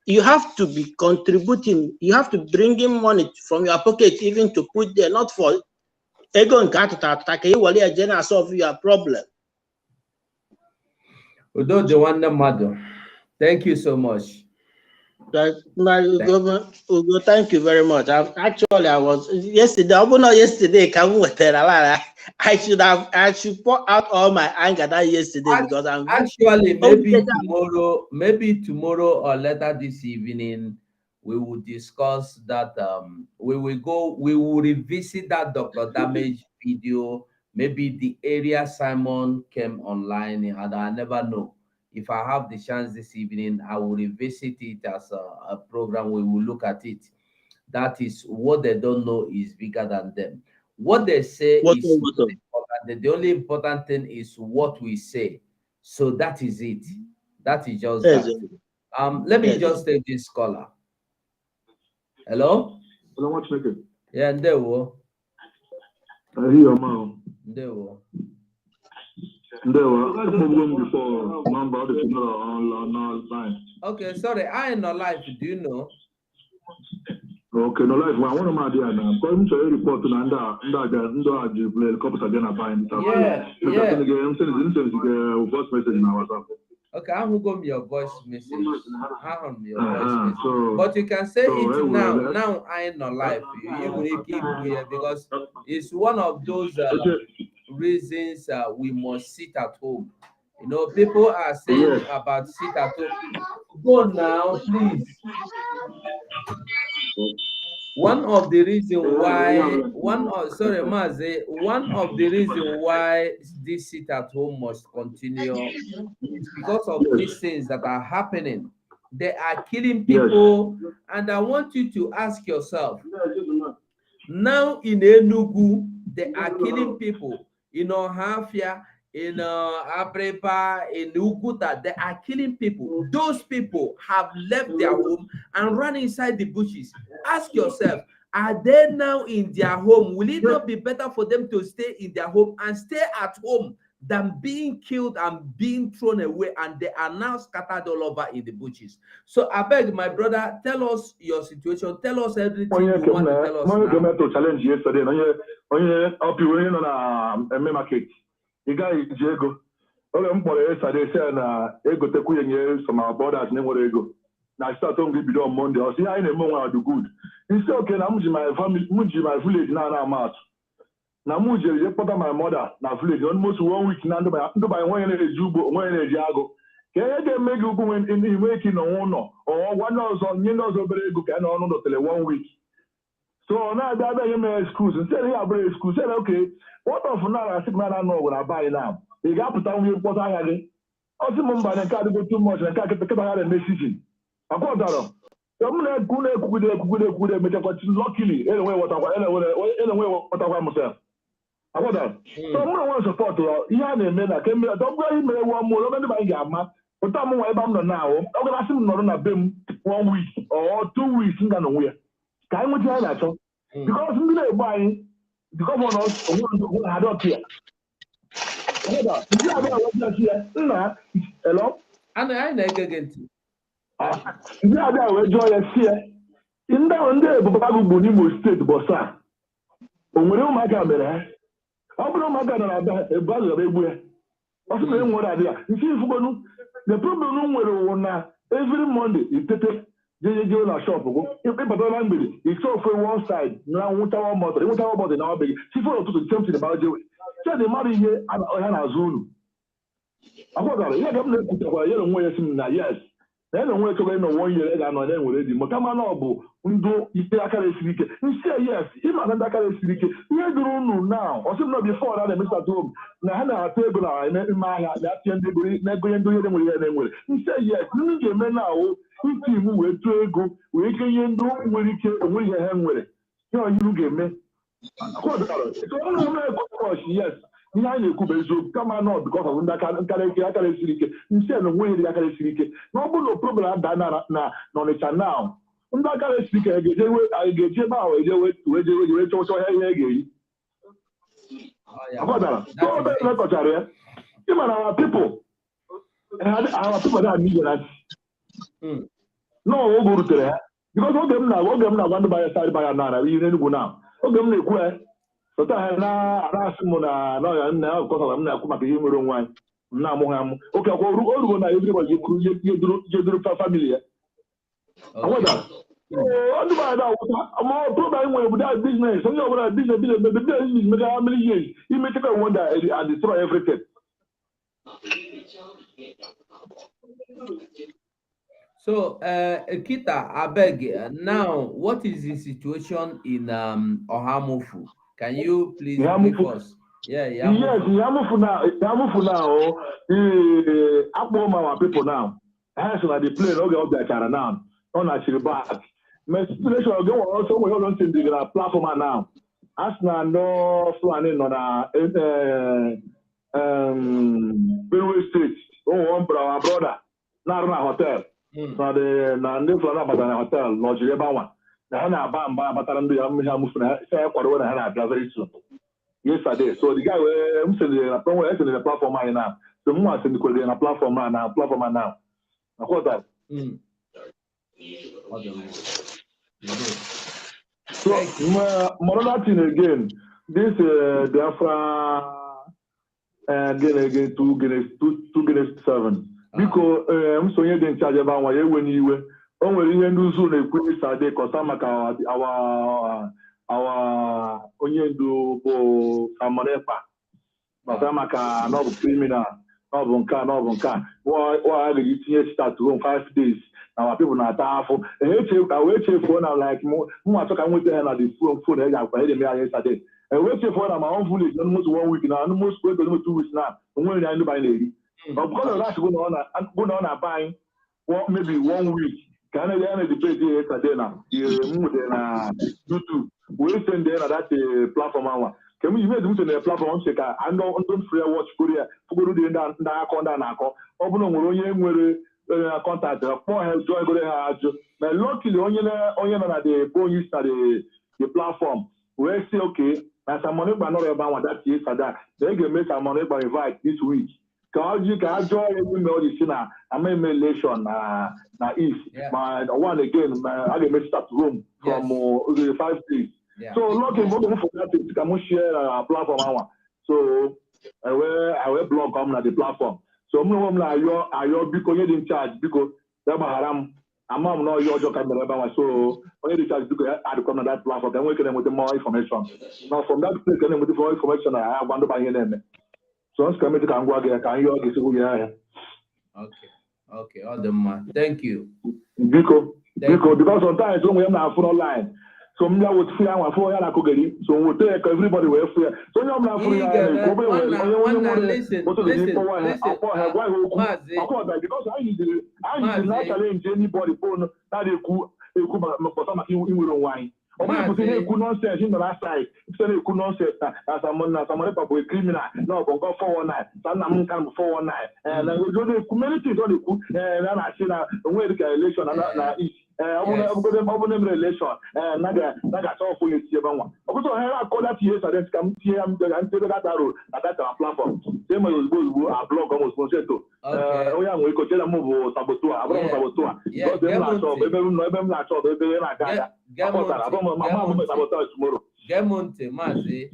you have to be contributing, you have to bring in money from your pocket even to put there, not for ego and to solve your problem. Thank you so much. Thank you very much. I was yesterday. I should pour out all my anger that yesterday because I'm actually maybe tomorrow or later this evening we will discuss that. We will revisit that Dr. Damage video. Maybe the area Simon came online, and I never know. If I have the chance this evening, I will revisit it as a program. We will look at it. That is what they don't know is bigger than them. What they say is important. The only important thing is what we say. So that is it. That is just that. Let me just take this caller. Hello? Hello, what's making? Yeah, there we go. I hear you, man. There we go. Before number online. Okay, sorry, I am not live. Do you know? Okay, no life. I want to make it now. Going to a report to Nanda, the cops again are buying. Yeah. I'm sending voice message in our WhatsApp. Okay, I'm going to go your voice message. But you can say it now. Now I am not live. You will keep here because it's one of those reasons we must sit at home. You know, people are saying about sit at home. Go now, please. One of the reasons why, one of the reasons why this sit at home must continue is because of these things that are happening. They are killing people, and I want you to ask yourself, now in Enugu, they are killing people. In Ohafia, in Aprepa, in Uguta, they are killing people. Those people have left their home and run inside the bushes. Ask yourself, are they now in their home? Will it not be better for them to stay in their home and stay at home than being killed and being thrown away, and they are now scattered all over in the bushes? So I beg, my brother, tell us your situation. Tell us everything you want to tell us now. To challenge yesterday, market. The guy is Diego. All I'm for yesterday saying, ego tekuye nye some our brothers name what ego. Now I start on video on Monday. I see I ain't more do good. He said, okay, now my family, my village now March. Na muje report my mother na village almost 1 week na ndo by one jubo one jago ke e make you go in make no no or one also nyi no so bere go ka no no tele 1 week. So now that be me excuse say ya bere excuse say okay what of now I sit man no go buy now e ga put am we report anya gi o si mo mba na ka go too much na ka ke ba ga message akodaro so mo na kude me take luckily anyway what I myself. I want that. So I'm going to support you. You have a man that came here. Don't go in there one more. Don't buy Yama. But I'm going to now. I'm going to ask him not on a beam 1 week or 2 weeks in Ganaway. Can you tell that? Because I'm going to buy because one of us I don't care. Hello? And I negate. Yeah, that will join us here. In that one day, Babu Bonimo State, Bossa. When we don't make a I don't know a brother of everywhere. Also, what idea? You see, the problem every Monday, you take a shop. It's all for one side. Now, what our mother, what about in our baby? She followed to the something about you. So the mother here and Oyana Zulu. I got it. Yeah, I'm not going to yes. Then I'm going to go 1 year and I'm already. Motamanobu, Undo, you say I can't speak. You say yes, even I can't speak. You don't know now, or not before that, Mr. Tom. Now, I table in my that not going to do them with them. You say yes, you get men now. You see who will go, we can do when you hang with it. You get me. Yes. Come on out because of that instead of waiting that no problem now. I get our people that need that. No, go to there because all them now want to buy a side by another. You need to go now. All them so na Rasmona, no, now because I'm not coming to him one. Now, okay, all na everybody you do family. I want that. I'm all problem with that business. So you know business make how many years? You may take a wonder and destroy everything. So, Kita, I beg, now, what is the situation in Ohamufu? Can you please brief us? Yeah, Yamufu. Yes, Yamufu now. Our people now. As they play, okay, up there, China now. On actually back. My situation go also we don't think the platform now. As now no flying on Benue Street. Oh, one brother. Now hotel. So the new flying about an hotel, Lodge Yabawan. The Hana Bam Bataran Yamufu, say, what I had very soon. Yesterday, so the guy I'm saying the platform now. The more I send the platform now. I got that. So, another thing again, this Biafra again 2 because I'm so in charge about when you were only do soon a quick Saturday because our Onyendu Amanepa. Maka maka na ọ bụ criminal, na ọ bụ nke a, na ọ bụ nke a. Wa ga-eji tinye start home 5 days. Na our people na-ata afọ. Wee chefuo na like mụ achọ ka m nweta ha na the phone eji akwa ede mee anyị yesterday. Wee chefuo na my own village na almost 1 week na almost 2 weeks na onwe nri anyị ndị banyere eri. Ọ bụkwa na last bụ na ọ na-aba anyị maybe 1 week ka a na-edebate yesterday na m nwetara na YouTube wee send na that platform anwa. Ka m ime edumche na platform nche ka ndị free watch Korea fugoro dị ndị akọ ndị a na-akọ. Ọ bụrụ nwere onye nwere contact kpọọ ha jụọ egoro ha ajụ na luckily onye nọ na the bonus na the platform wee sị okay na Simon Ekpa nọrọ ebe anwa that yesterday na ị ga-eme Simon Ekpa invite this week ka ọ jụọ ya ime ọ dị si na ama election na East ma one again a ga-eme start room from 5 days. So luckily mgbe m for that ka m share na platform anwa so I will blog na the platform. So m na-ayọ biko onye dị in charge biko ya gbaghara m ama m na ọyọ ọjọọ ka mere ebe anwa so onye dị in charge biko ya adịkọ na that platform ka enwee ike na-enweta more information. Now from that place ka na-enweta more information na ya agwa ndị ba ihe na-eme. So nsị ka emeti ka m gwa gị ka anyị ọ ga-esi gwụ ya ahịa. Okay, ọ dị mma. Thank you. Biko because sometimes onwe ya na-afụ online. So m ya wotu ya nwa fụ ya na-akụgeri so wote ya ka everybody wee fụ ya so onye ọbụla fụrụ ya because anyị jiri na challenge anybody phone na-ekwu maka inwere onwe anyị ọ bụrụ pụta na-ekwu nonsens nọ na site site na-ekwu nonsens na Simon Ekpa bụ criminal na ọ bụ nke 419 sa nna m nka bụ 419 na na-ekwu many things ọ na-ekwu na na-achị na onwe dịka election na East ọ bụ na-emere election na ga-achọ ọfụ ya esi ebe nwa ọ bụtụ ọhịa akọda tinye sadent ka m tinye ya mbega ntebe data ro na data platform tie mere ozugbo a blọg m ozugbo seto onye a nwere ikoche na m bụ sabotua abụrụ m sabotua ebe m na-achọ ọbụ ebe na-aga aga akpọtara abụ m sabotua tomorrow. Gee m ntị maazị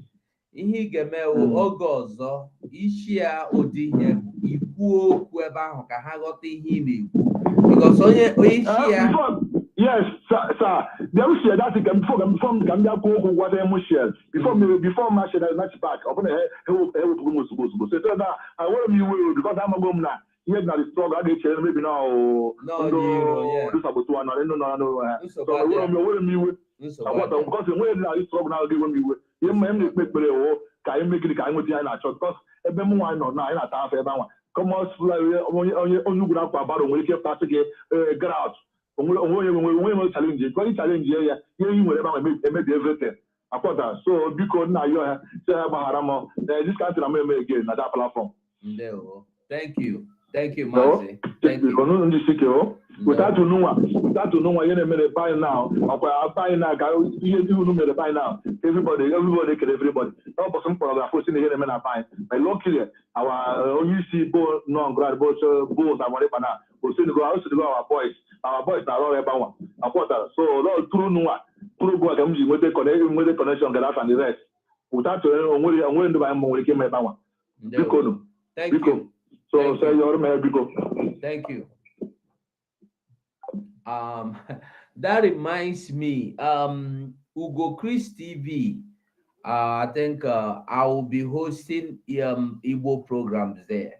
ihe ị ga-eme oge ọzọ isi ya ụdị ihe ikwuo okwu ebe ahụ ka ha ghọta ihe ị na-ekwu because onye isi ya yes sir dem share that thing before m bịa kwuo okwu gwata m share before ma share na back ọ bụla ewepụgo m ozugbo so na enwere m iwe because amago m na ihe dị na the struggle a ga-echere mebi na ndị sabotua na ndị nọ n'ụlọ ha so enwere m iwe akwata because enwere dị na the struggle na-agaghị enwe m iwe ihe mma m na-ekpe ekpere ka anyị megide ka anyị nweta ihe anyị na-achọ because ebe m nwaanyị nọ na anyị na-ata afọ ebe anwa kọmọs onye ugwu na-akwa baro nwere ike pasị gị grout onwe nwere chalenji onye chalenji ya ihe ị nwere ebe ahụ emebi everything akwọta so biko nna ayọ ha si ya gbaghara m this country na m eme again na that platform. Thank you Maazị. Ndị sike without ununwa ihe na-emere by now ọkwa by now ka ihe ndị unu mere by now everybody kere everybody n'ụbọchị m kpọrọ gafo si na ihe na-eme na by my luckily onye isi bo nọngrad bo Simon Ekpa na osinigo our boys na-arụ ọrụ ebe anwa akwọtara so tụrụ nwa tụrụ ugbu a ka m ji nweta connection gara afa the rest without onwere ndị anyị nwere ike ime ebe anwa biko so say your man biko. Thank you. That reminds me, Ugo Chris TV. I think I will be hosting Igbo programs there.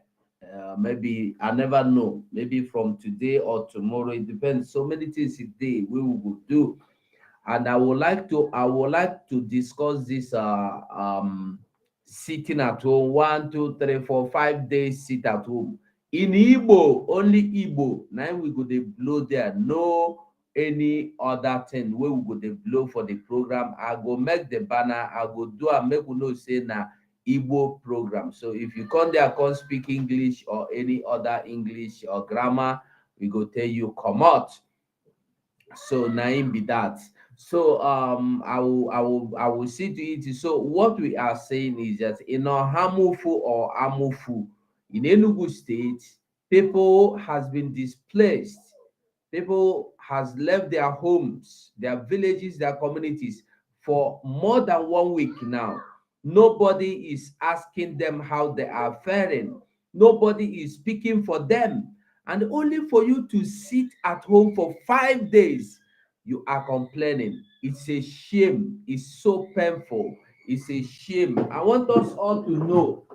Maybe I never know. Maybe from today or tomorrow. It depends. So many things a day we will do, and I would like to discuss this. Sitting at home 1, 2, 3, 4, 5 days sit at home in Igbo, only Igbo. Now we go dey blow there, no any other thing where we go dey blow for the program. I go make the banner, I go do and make we know say na Igbo program. So if you come there, come speak English or any other English or grammar, we go tell you come out. So naim be that. So I will see to it. So what we are saying is that in Hamufu or Amufu in Enugu State, people has been displaced. People has left their homes, their villages, their communities for more than 1 week now. Nobody is asking them how they are faring. Nobody is speaking for them. And only for you to sit at home for 5 days, you are complaining. It's a shame. It's so painful. It's a shame. I want us all to know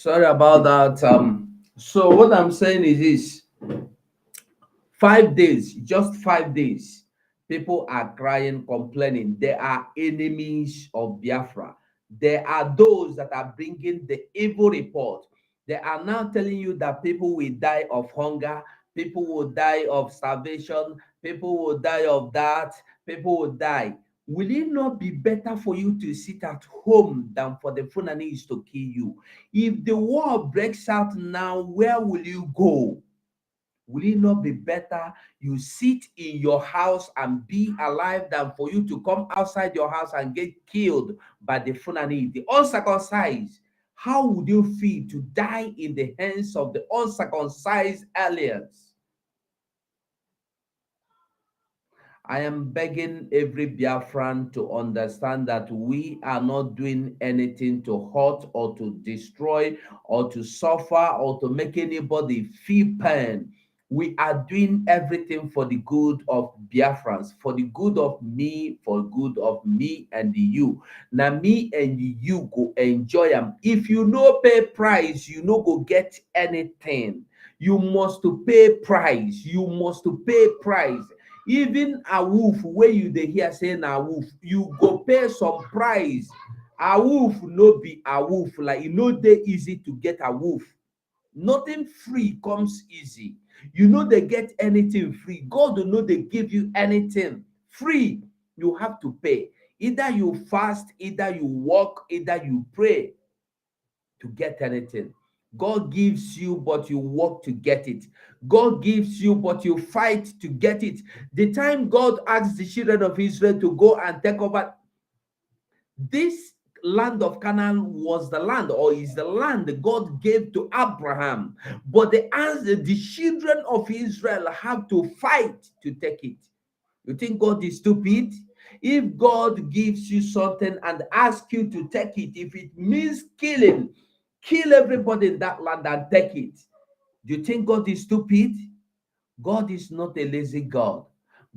Sorry about that. So what I'm saying is this: 5 days, just 5 days, people are crying, complaining. They are enemies of Biafra. There are those that are bringing the evil report. They are now telling you that people will die of hunger, people will die of starvation, people will die of that, people will die. Will it not be better for you to sit at home than for the Funanis to kill you? If the war breaks out now, where will you go? Will it not be better you sit in your house and be alive than for you to come outside your house and get killed by the Fulani, the uncircumcised? How would you feel to die in the hands of the uncircumcised aliens? I am begging every Biafran to understand that we are not doing anything to hurt or to destroy or to suffer or to make anybody feel pain. We are doing everything for the good of Biafrans, for the good of me, for the good of me and you. Now me and you go enjoy them. If you no pay price, you no go get anything. You must to pay price. You must to pay price. Even a wolf, where you dey hear saying a wolf, you go pay some price. A wolf no be a wolf, like you know they easy to get a wolf. Nothing free comes easy. You know they get anything free. God will know they give you anything free. You have to pay. Either you fast, either you walk, either you pray to get anything. God gives you, but you work to get it. God gives you, but you fight to get it. The time God asked the children of Israel to go and take over, this land of Canaan was the land, or is the land that God gave to Abraham. But the children of Israel have to fight to take it. You think God is stupid? If God gives you something and asks you to take it, if it means killing, kill everybody in that land and take it. Do you think God is stupid? God is not a lazy God.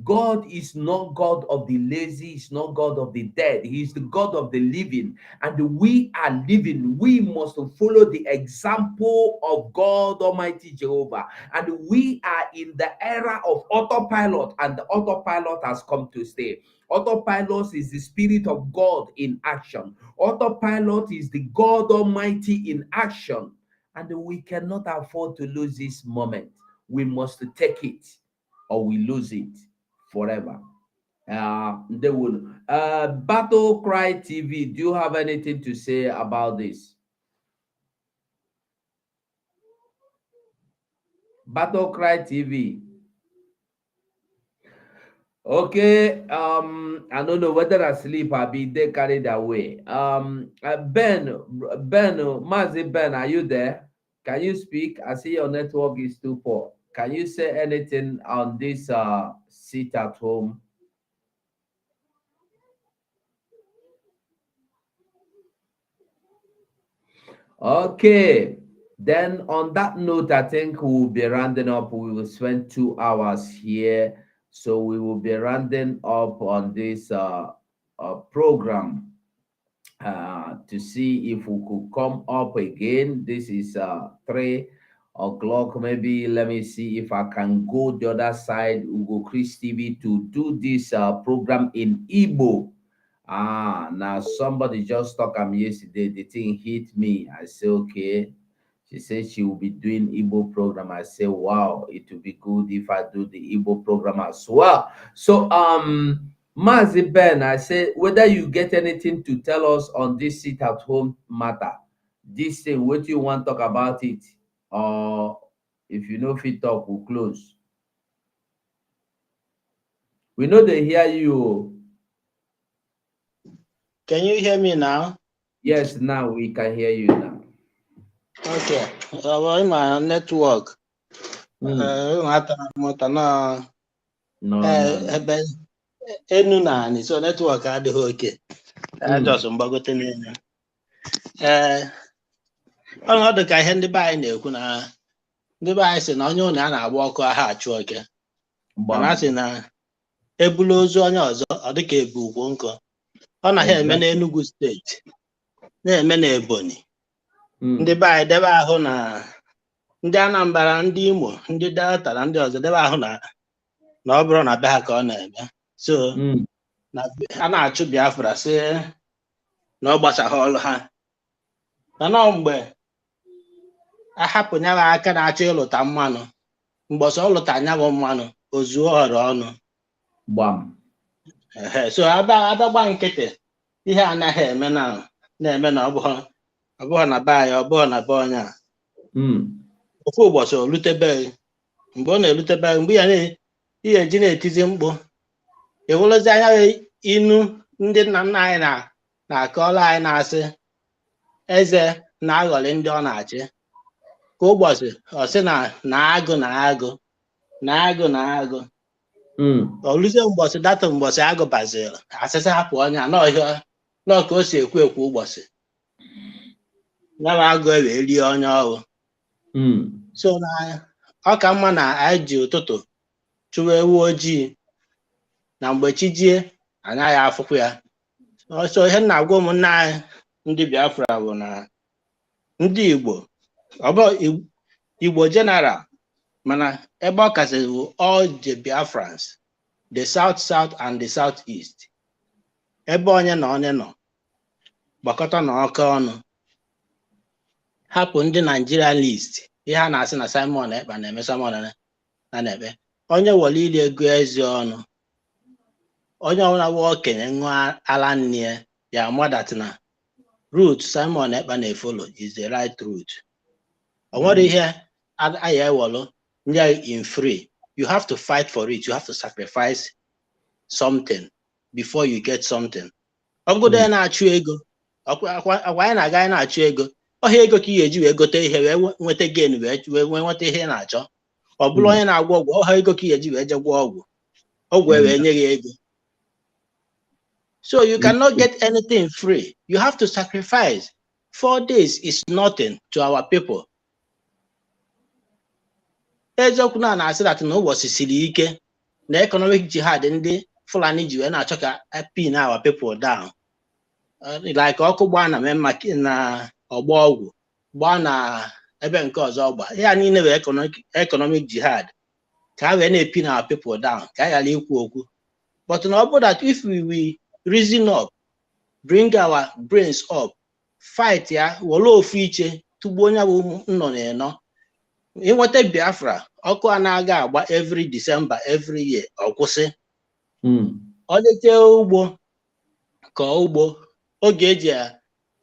God is not God of the lazy, he's not God of the dead. He is the God of the living. And we are living. We must follow the example of God Almighty Jehovah. And we are in the era of autopilot, and the autopilot has come to stay. Autopilot is the Spirit of God in action. Autopilot is the God Almighty in action. And we cannot afford to lose this moment. We must take it, or we lose it forever. They will. Battle Cry TV, do you have anything to say about this? Battle Cry TV. Okay, I don't know whether I sleep or be they carried away. Ben, Mazi Ben, are you there? Can you speak? I see your network is too poor. Can you say anything on this sit at home? Okay, then on that note, I think we'll be rounding up. We will spend 2 hours here. So we will be rounding up on this program to see if we could come up again. This is 3 o'clock. Maybe let me see if I can go the other side, Ugo Chris TV, to do this program in Igbo. Now somebody just talked yesterday. The thing hit me. I say, okay. She said she will be doing Igbo program. I say, wow, it will be good if I do the Igbo program as well. So, Mazi Ben, I say, whether you get anything to tell us on this sit at home matter, this thing, what you want to talk about it, or if you know fit talk, we'll close. We know they hear you. Can you hear me now? Yes, now we can hear you now. Okay. In my network. No. So network adịghị oke. Just mgbagote n'elu. Ọnọdụ ka ihe ndị be anyị na-ekwu na ndị be anyị sị na onye ụnụ a na-agba ọkụ aha achụ oke. Mana sị na ebulu ozu onye ọzọ ọ dị ka ebu ugwu nkọ. Ọ na ha eme n'Enugu steeti, na-eme n'Ebonyi, ndị be anyị debe ahụ na ndị Anambra, ndị Imo, ndị Delta na ndị ọzọ debe ahụ na ọ bụrụ na be ha ka ọ na-eme. So a na-achụ Biafra sị na ọ gbachaghị ọrụ ha, mana mgbe a hapụ nyaba aka na-achọ ịlụta mmanụ, mgbe ọsọ ọ lụta nyabụ mmanụ ozuo ọrụ ọnụ gbam. So abagba nkịtị ihe anaghị eme na-eme na ọ bụghị na be anyị, ọ bụghị na be onye a. Ofu ụbọchị olutebe, mgbe ọ na-elutebe, mgbe ya ihe eji na-etizi mkpu, ewelezi anya inu ndị nna nna anyị na-akọrọ anyị na-asị eze na-aghọrị ndị ọ na-achị. Ka ụbọchị ọ sị na agụ oluzie ụbọchị data ụbọchị agụ baziri asịsị hapụ onye a nọ ka o si ekwu ụbọchị nyaba agụ wee rie onye ọrụ. So na ọ ka mma na anyị ji ụtụtụ chụwa ewu ojii na mgbe chi jie anaghị afụkwa ya. So ihe na-agwa ụmụnne anyị ndị Biafra bụ na ndị Igbo, ọ bụ Igbo general, mana ebe ọ kasị bụ all the Biafrans, the South and the Southeast, ebe onye na onye nọ gbakọta na ọka ọnụ, hapụ ndị Nigeria list ihe a na-asị na Simon Ekpa na-eme, Simon na-eme. Onye were iri ego ezi ọnụ, onye ọbụla bụ okenye ṅụọ ala nne ya amadat na route Simon Ekpa na-efolo is the right route. O nwere ihe aya ewelu nye in free. You have to fight for it. You have to sacrifice something before you get something. Ọ bụgodo ya na-achụ ego, agwa anyị na-aga anyị na-achụ ego, ọhịa ego ka ị ga-eji wee gote ihe wee nweta gain wee nweta ihe ị na-achọ. Ọ bụrụ onye na-agwọ ọgwụ, ọhịa ego ka ị ga-eji wee je gwọọ ọgwụ wee nye gị ego. So you cannot get anything free. You have to sacrifice. 4 days is nothing to our people. Eziokwu na-asị that na ụbọchị siri ike na economic jihad ndị Fulani ji wee na-achọ ka pin our people down. Like ọkụ gbaa na ọgba ọgwụ, gbaa na ebe nke ọzọ ọgba. Ya niile bụ economic jihad ka a wee na-epin our people down, ka a ghara ikwu okwu. But na ọ bụ that if we reason up, bring our brains up, fight ya, were ofu iche tugbuo onye bụ nnọ na-enọ, inweta Biafra. Ọkụ a na-aga agba every December every year ọ kwụsị. Onye jee ugbo ka ugbo oge eji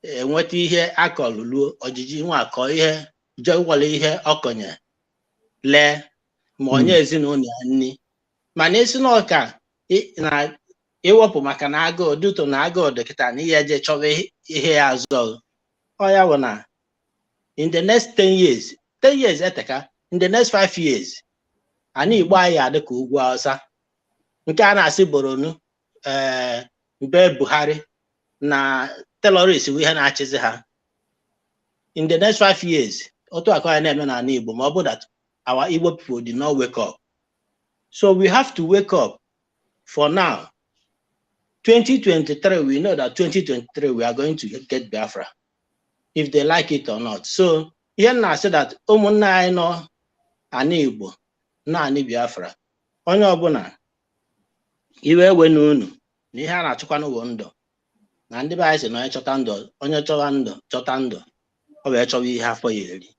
enweta ihe akọlụluo ojiji nwa akọ ihe jewale ihe ọkọnye lee ma onye ezinụlọ ya nni. Mana esi n'ọka na iwepụ maka na agụụ duto na agụụ dịkịta na ihe eje chọba ihe ya azụ. Ọ ya bụ na in the next 10 years eteka, in the next 5 years ana Igbo anyị adị ka ugwu Hausa nke a na-asị Borno, mbe Buhari na terrorists bụ ihe na-achịzi ha. In the next 5 years otu akọ ya na-eme n'ala Igbo, ma ọ bụ that our Igbo people did not wake up. So we have to wake up. For now, 2023, we know that 2023 we are going to get Biafra, if they like it or not. So here now say that ụmụnne anyị nọ ana Igbo naanị Biafra, onye ọbụla iwe ewe n'unu na ihe a na-achọkwa n'ụwa ndụ, na ndị be anyị sị na onye chọta ndụ, onye chọwa ndụ chọta ndụ, ọ wee chọwa ihe afọ ya eri.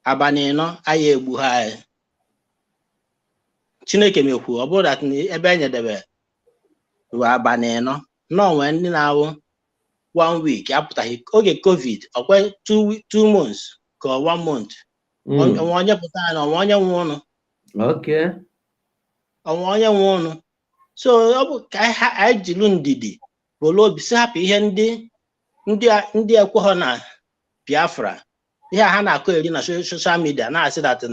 Abalị ịnọ anyị egbu ha anyị. Chineke mekwu ọ bụrụ that ebe enyedebe ruo abalị ịnọ n'onwe ndị na-awụ 1 week apụtaghị oge COVID ọkwe 2 months ka 1 month. Onye pụta na onye nwe ụnụ. Okay. Onye nwe ụnụ. So ọ bụ ka anyị jilu ndidi bụrụ obi si hapụ ihe ndị ekweghọ na Biafra, ihe ha na-akọ eri na social media na-asị that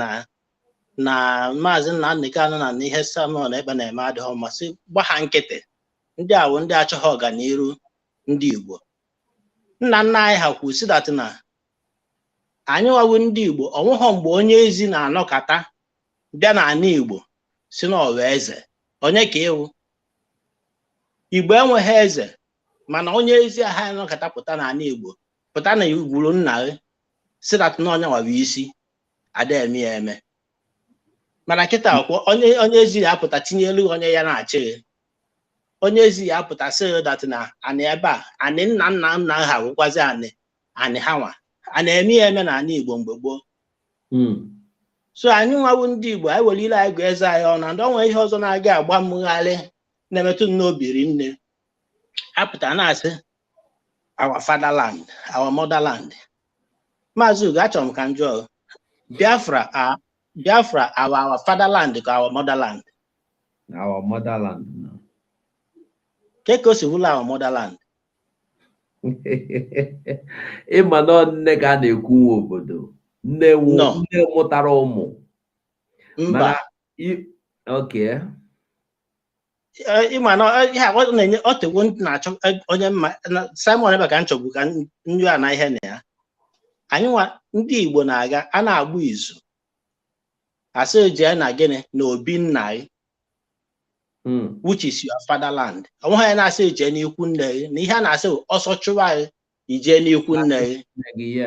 na Maazị Nnamdi Kanu na ihe Simon Ekpa na-eme adịghị mma, sị gba ha nkịtị. Ndị awụ ndị achọghị ọganiru ndị Igbo. Nna nna anyị ha kwuru sị that na anyị wawu ndị Igbo onweghọ mgbe onye ezi na-anọkata bịa n'ala Igbo si na ọwa eze. Onye ka ịwụ? Igbo enweghị eze, mana onye ezi aha anọkata pụta n'ala Igbo pụta na iwuru nna gị si that na onye nwawa isi ada eme ya eme mana kịta akwụkwọ onye ezi ya apụta tinye elu onye ya na-achị gị onye ezi ya apụta sị that na anị ebe a anị nna nna nna ha gwụkwazi anị ha nwa a na-eme ya eme na anị Igbo mgbe gboo so anyị nwawu ndị Igbo anyị were ile anyị gụ eze anyị ọnụ ndị onwe ihe ọzọ na-aga agba mmegharị na-emetụ n'obi rinne apụta na-asị our fatherland our motherland Maazị Ugo achọrọ m ka m jụọ Biafra our fatherland ka our motherland Our motherland. ke ka o si wụla our motherland Ịma na nne ka a na-ekwu nwa obodo nne mụtara ụmụ mba okay ịma na ihe a na-enye otegwo na-achọ onye mma Simon ebe ka m chọgbu ka ndị a na ihe na ya anyị nwa ndị Igbo na-aga a na-agba izu asị jee na gịnị na obi nna gị which is your fatherland onwe ha na-asị jee n'ikwu nne gị na ihe a na-asị ọsọ chụwa gị ije n'ikwu nne gị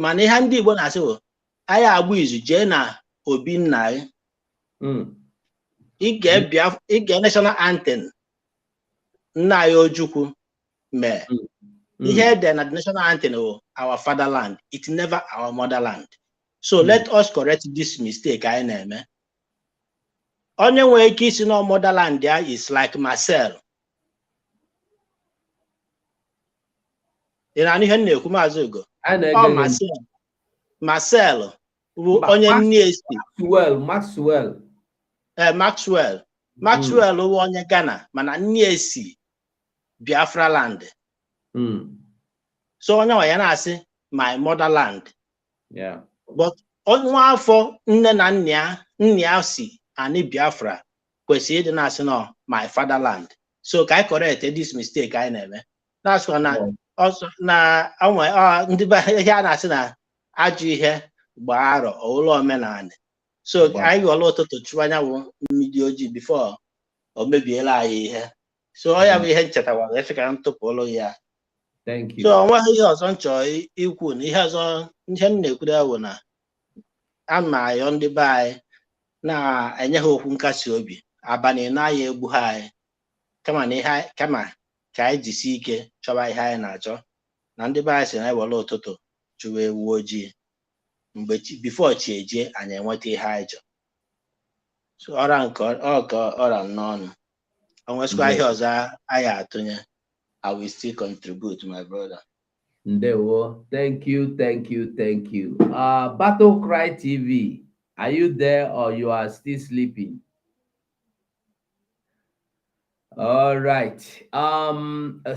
mana ihe ndị Igbo na-asị bụ anyị agba izu jee na obi nna gị ige national anthem nna anyị Ojukwu mee ihe ede na the national anthem bụ our fatherland, it's never our motherland. So let us correct this mistake anyị na-eme. Onye nwere ike isi na motherland ya is like Marcel. Ị na-anụ ihe m na-ekwu Maazị Ugo? Marcel bụ onye nne esi. Maxwell bụ onye Ghana mana nne esi Biafra land. So onye ya na-asị my motherland. Yeah. But nwa afọ nne na nna ya si ani Biafra kwesịrị ịdị na-asị no my fatherland. So ka I correct this mistake anyị na-eme. That's why na also na ndị be ihe a na-asị na ajụ ihe gbaa arọ ụlọ omenala. So anyị ghọrọ ụtụtụ chụwa anyanwụ mmiri ojii before o mebiela anyị ihe. So ọ ya bụ ihe nchetawa efe ka m tụpụrụ ya. Thank you. So onweghị ihe ọzọ nchọ ikwu na ihe ọzọ ihe m na-ekwuru ya bụ na ama ayọ ndị be anyị na-enye ha okwu nkasi obi abalị na-aya egbu ha anyị kama ka anyị jisi ike chọba ihe anyị na-achọ na ndị be anyị si na ewere ụtụtụ chụwa ewu ojii mgbe bifo chi eje anyị enweta ihe anyị chọrọ. So ọra n'ọnụ onwesịkwa ihe ọzọ anyị atụnye. I will still contribute, my brother. Ndewo. Thank you. Battle Cry TV, are you there or you are still sleeping? All right. That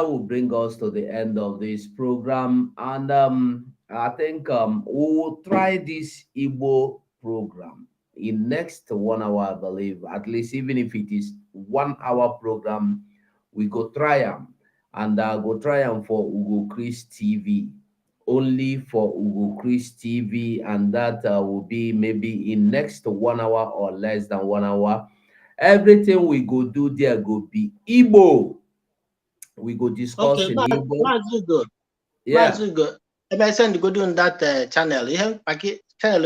will bring us to the end of this program, and I think we will try this Igbo program in next 1 hour, I believe, at least, even if it is 1 hour program. We go try them, and go try them for Ugo Chris TV, only for Ugo Chris TV, and that will be maybe in next 1 hour or less than 1 hour. Everything we go do there go be Igbo. We go discuss in Igbo. Yeah. If I send go do on that channel, you have channel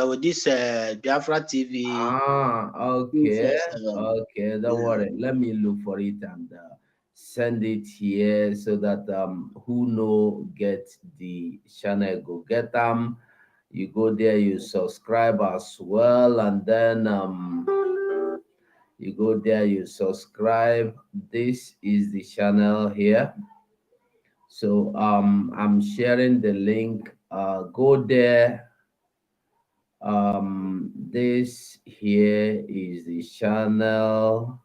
with this Biafra TV. Okay. Don't worry. Let me look for it and send it here so that who know get the channel go get them. You go there, you subscribe as well, and then you go there, you subscribe. This is the channel here. So I'm sharing the link. Go there. This here is the channel,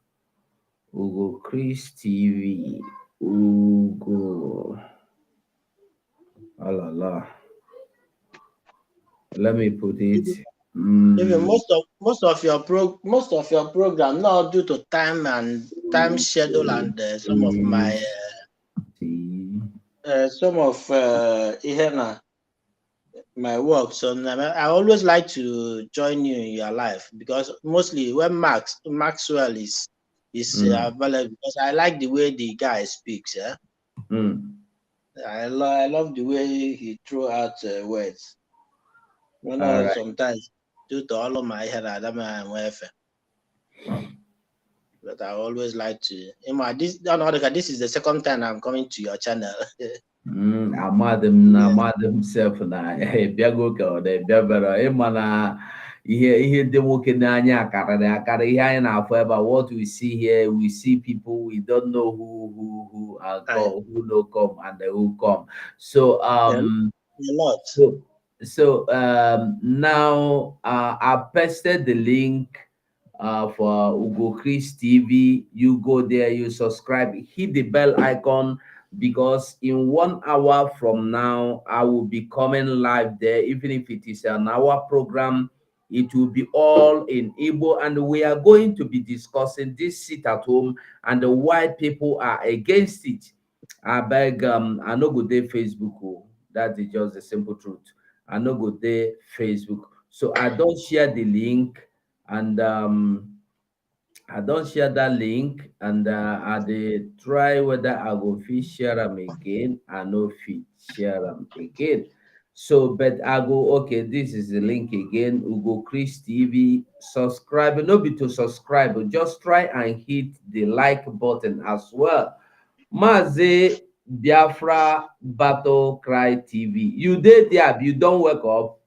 Ugo Chris TV. Ugo. Let me put it. Even most of your program now due to time schedule and some of my my work. So I always like to join you in your life because mostly when Maxwell is available, because I like the way the guy speaks. Yeah. I love the way he threw out words. You know, sometimes due to all of my head, I don't know. But I always like to. This is the second time I'm coming to your channel. Amadam self na biago ka o de biabara mana ihe dị nwoke n'anya akara ihe anyị na-afọ ebe what we see here, we see people we don't know who are come, who no come and who come. So a lot. So now I pasted the link for Ugo Chris TV. You go there, you subscribe, hit the bell icon, because in 1 hour from now I will be coming live there. Even if it is an hour program, it will be all in Igbo, and we are going to be discussing this sit at home and why people are against it. I beg, I no go there Facebook. Oh, that is just the simple truth. I no go there Facebook, so I don't share the link, and I don't share that link, and I dey try whether I go fit share them again. I no fit share them again. So, but I go, okay, this is the link again. Ugo Chris TV. Subscribe, no be to subscribe, but just try and hit the like button as well. Maze Biafra Battle Cry TV. You did, yeah, you don't wake up.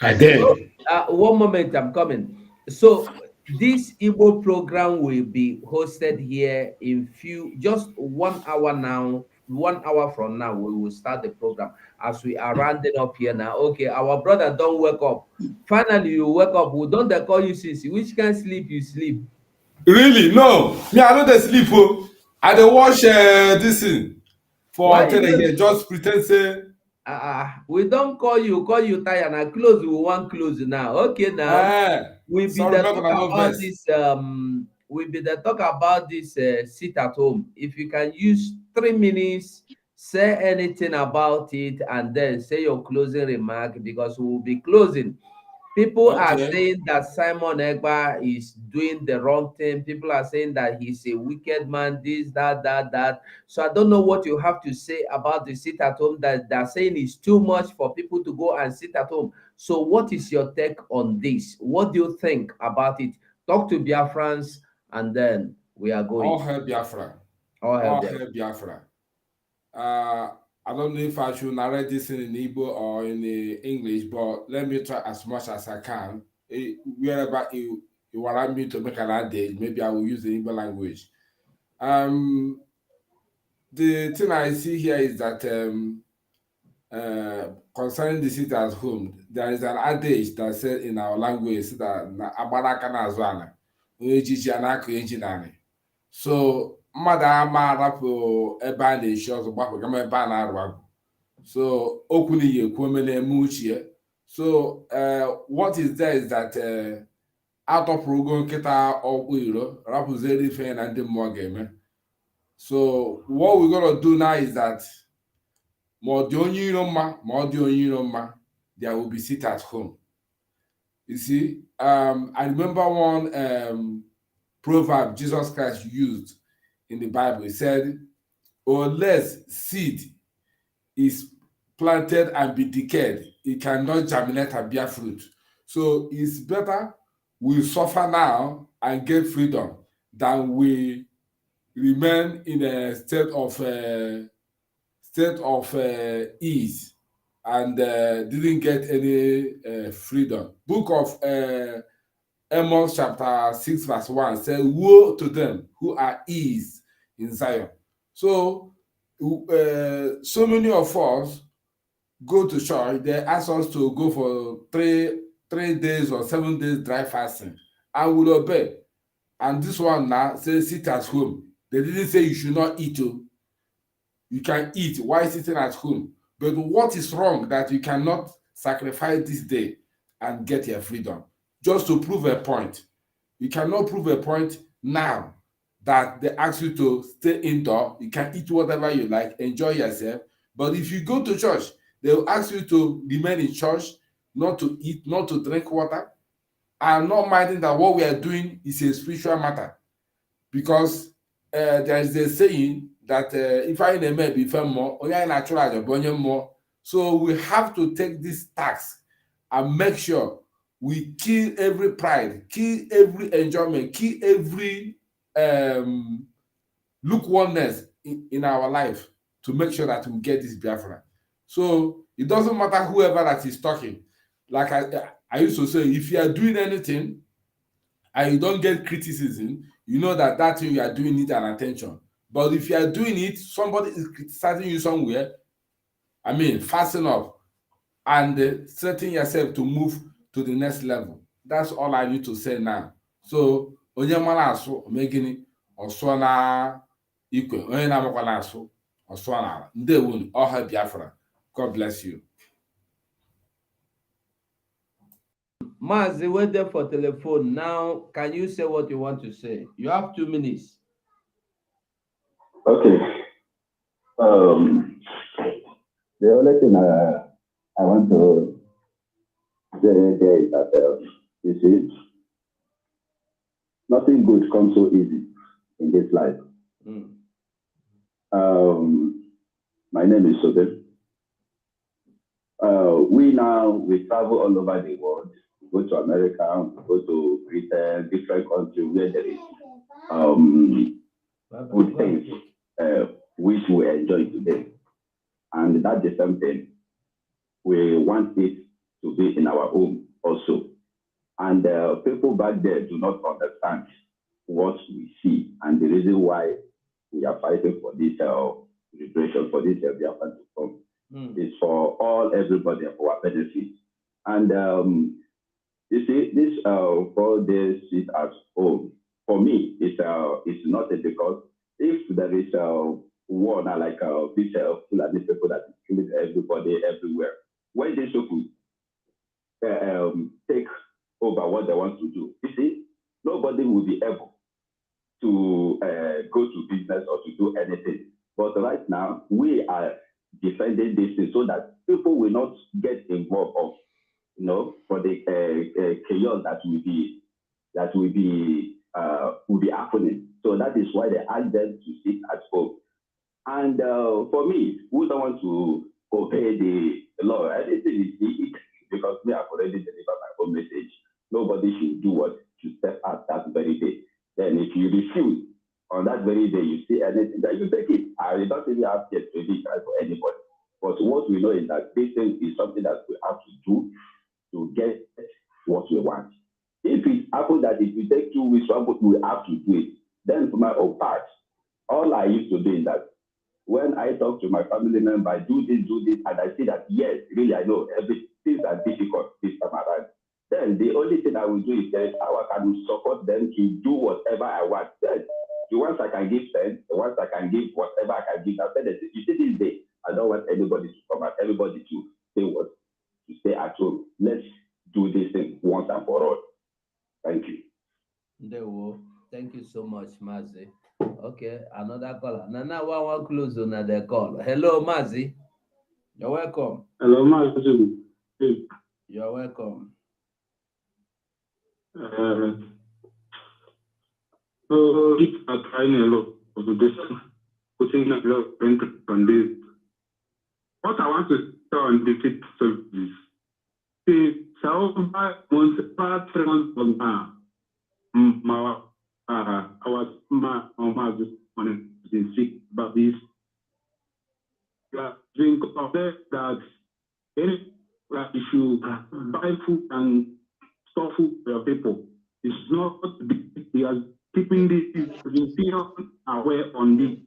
I did. One moment, I'm coming. So this Igbo program will be hosted here in just 1 hour now. 1 hour from now, we will start the program as we are rounding up here now. Okay, our brother don't wake up. Finally, you wake up. We don't they call you since which can sleep, you sleep. Really? No. Me, I don't sleep. Oh. I don't watch this thing for here. Just pretend say. We don't call you tired and close. We want close now. Okay, now we be the talk about this. We be the talk about this. Sit at home. If you can use 3 minutes, say anything about it, and then say your closing remark, because we will be closing. People are saying that Simon Egba is doing the wrong thing. People are saying that he's a wicked man, this, that. So I don't know what you have to say about the sit at home that they're saying is too much for people to go and sit at home. So what is your take on this? What do you think about it? Talk to Biafrans, and then we are going. All hail Biafra. All hail Biafra. I don't know if I should narrate this in Igbo or in English, but let me try as much as I can. Wherever you want me to make an adage, maybe I will use the Igbo language. The thing I see here is that concerning the sit at home, there is an adage that said in our language that so mmadụ ama arapụ ebe a na-eshi ọzọ gbapụ gama ebe a na-arụ agwụ. So okwu n'iyi ekwu ome na-eme uche. So what is there is that atọpụrụ ugo nkịta ọkpụ iro rapụziri ife na ndị mmụọ ga-eme. So what we're gonna do now is that ma ọ dị onye iro mma ma ọ dị onye iro mma, there will be sit at home. You see, I remember one proverb Jesus Christ used in the Bible. He said, unless seed is planted and be decayed, it cannot germinate and bear fruit. So it's better we suffer now and get freedom than we remain in a state of ease and didn't get any freedom. Book of Amos chapter 6 verse 1 says, woe to them who are eased in Zion. So so many of us go to church, they ask us to go for three days or 7 days dry fasting. I will obey. And this one now says sit at home. They didn't say you should not eat. You can eat while sitting at home. But what is wrong that you cannot sacrifice this day and get your freedom? Just to prove a point. You cannot prove a point now that they ask you to stay indoor. You can eat whatever you like, enjoy yourself. But if you go to church, they will ask you to remain in church, not to eat, not to drink water, and not minding that what we are doing is a spiritual matter. Because there is a saying that if I may be more, more. So we have to take this tax and make sure we kill every pride, kill every enjoyment, kill every lukewarmness in our life to make sure that we get this Biafra. So it doesn't matter whoever that is talking. Like I used to say, if you are doing anything and you don't get criticism, you know that that thing you are doing needs an attention. But if you are doing it, somebody is criticizing you somewhere, I mean, fasten up and setting yourself to move to the next level. That's all I need to say now. So, onye mara asụ omegini ọsụọ na ikwe, onye na-amakwala asụ ọsụọ n'ala. Ndewo, ọha Biafra. God bless you. Mazi, wait there for telephone. Now, can you say what you want to say? You have 2 minutes. Okay. The only thing I want to say there is that, you see, nothing good comes so easy in this life. My name is Sobe. We travel all over the world. We go to America, we go to Britain, different countries where there is good things which we enjoy today. And that's the same thing. We want it to be in our home also. And people back there do not understand what we see and the reason why we are fighting for this liberation, for this Biafra to come. It's for everybody, for our benefit. And you see, this 4 days sit at home, for me, it's not because if there is war now, like this Fulani people that is killing everybody everywhere, when they should take over what they want to do, you see, nobody will be able to go to business or to do anything. But right now, we are defending this thing so that people will not get involved of, for the chaos that will be happening. So that is why they ask them to sit at home. And for me, who don't want to obey the law, anything is easy because we have already delivered my own message. Nobody should do what to step out that very day. Then if you refuse on that very day, you see anything, then you take it. I don't really have to credit for anybody. But what we know is that this thing is something that we have to do to get what we want. If it happens that if you take 2 weeks, we have to do it. Then for my own part, all I used to do is that when I talk to my family member, I do this, and I see that, yes, really, I know things are difficult this time around. Then the only thing I will do is that how I can support them to do whatever I want. Then the ones I can give 10, the ones I can give whatever I can give. After that, you see this day, I don't want anybody to come out, everybody to say what, to stay at home. Let's do this thing once and for all. Thank you. Thank you so much, Mazi. Okay, another caller. Now one close on the call. Hello, Mazi. You're welcome. Hello, Mazi. You're welcome. So if I try a lot of this, putting a lot of print on this, what I want to tell on the fit service is so by 3 months from now, I was just wanting to speak about this. Drink of that if you buy food and store food for your people, it's not they are keeping the aware on this.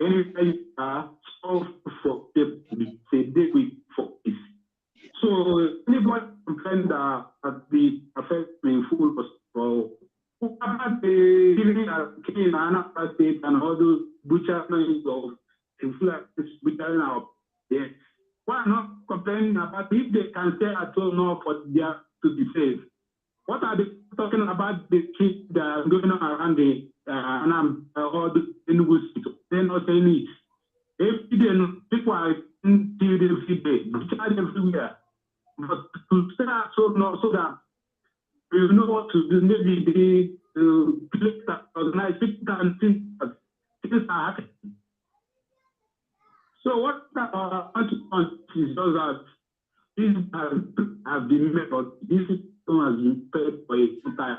Anywhere you are solve for people, say they will for this. So anybody complain that the affect me food for about the killing and state and all those butchering of influence butchering out there. Why not complaining about if they can stay at home now for their to be safe? What are they talking about the kids that are going around the all the Enugu City? They're not saying it. Every day people are in every day, butchering everywhere. But to stay at home now so that you know what to do, maybe the place that organize people can think that things are happening. So what I want to point is just that this has been made, but this system has been paid for a long time.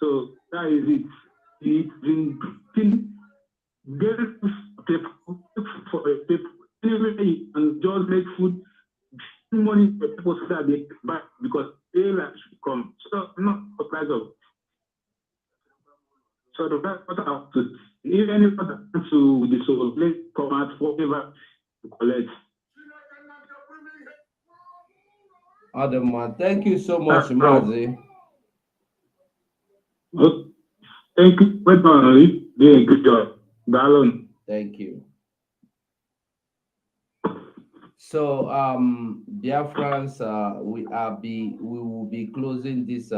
So that is it. It's been getting people for people. Anyway, and just make food, money for people so that they buy because they should come. So not the price of. So the price what I have to if anybody to the soul, let's come out whatever to collect. Adam, thank you so much, Mazi. Thank you. Doing a good job. Balon. Thank you. So, dear friends, we will be closing this.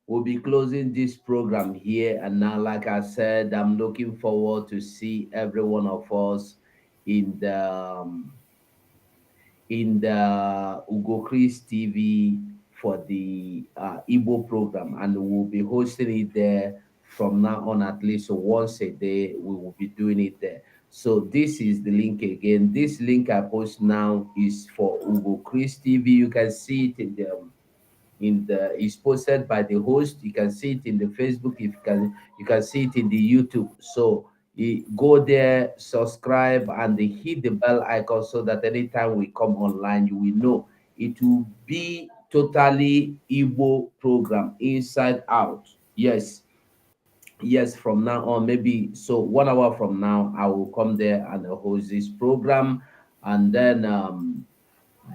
We'll be closing this program here and now. Like I said, I'm looking forward to see every one of us in the Ugo Chris TV for the Igbo program, and we'll be hosting it there from now on. At least once a day we will be doing it there. So this is the link again. This link I post now is for Ugo Chris TV. You can see it in the it's posted by the host. You can see it in the Facebook. If you can see it in the YouTube. So go there, subscribe, and hit the bell icon so that anytime we come online, you will know. It will be totally Igbo program, inside out. Yes, from now on, maybe so 1 hour from now, I will come there and host this program. And then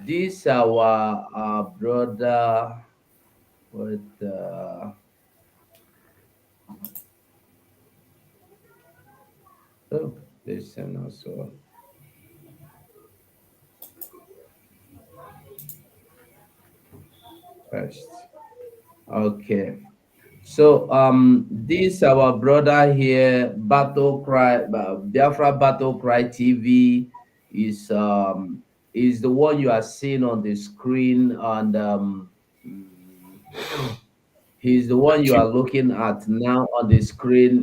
this our brother with oh, this and also first. Okay. So this our brother here, Battle Cry, Biafra Battle Cry TV is the one you are seeing on the screen, and he's the one you are looking at now on the screen.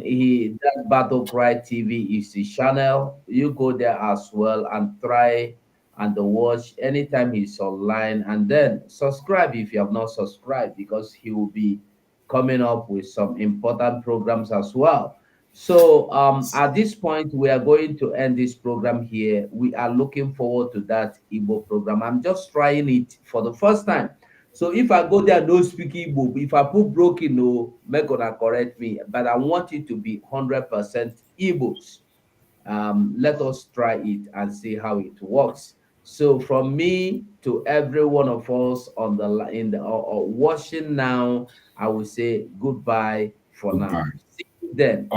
That Battle Cry TV is his channel. You go there as well and try and watch anytime he's online, and then subscribe if you have not subscribed, because he will be coming up with some important programs as well. So at this point, we are going to end this program here. We are looking forward to that Igbo program. I'm just trying it for the first time. So if I go there, no speak Igbo, if I put broken, no, make gonna correct me. But I want it to be 100% Igbos. Let us try it and see how it works. So from me to every one of us on the watching now, I will say goodbye for now. See you then.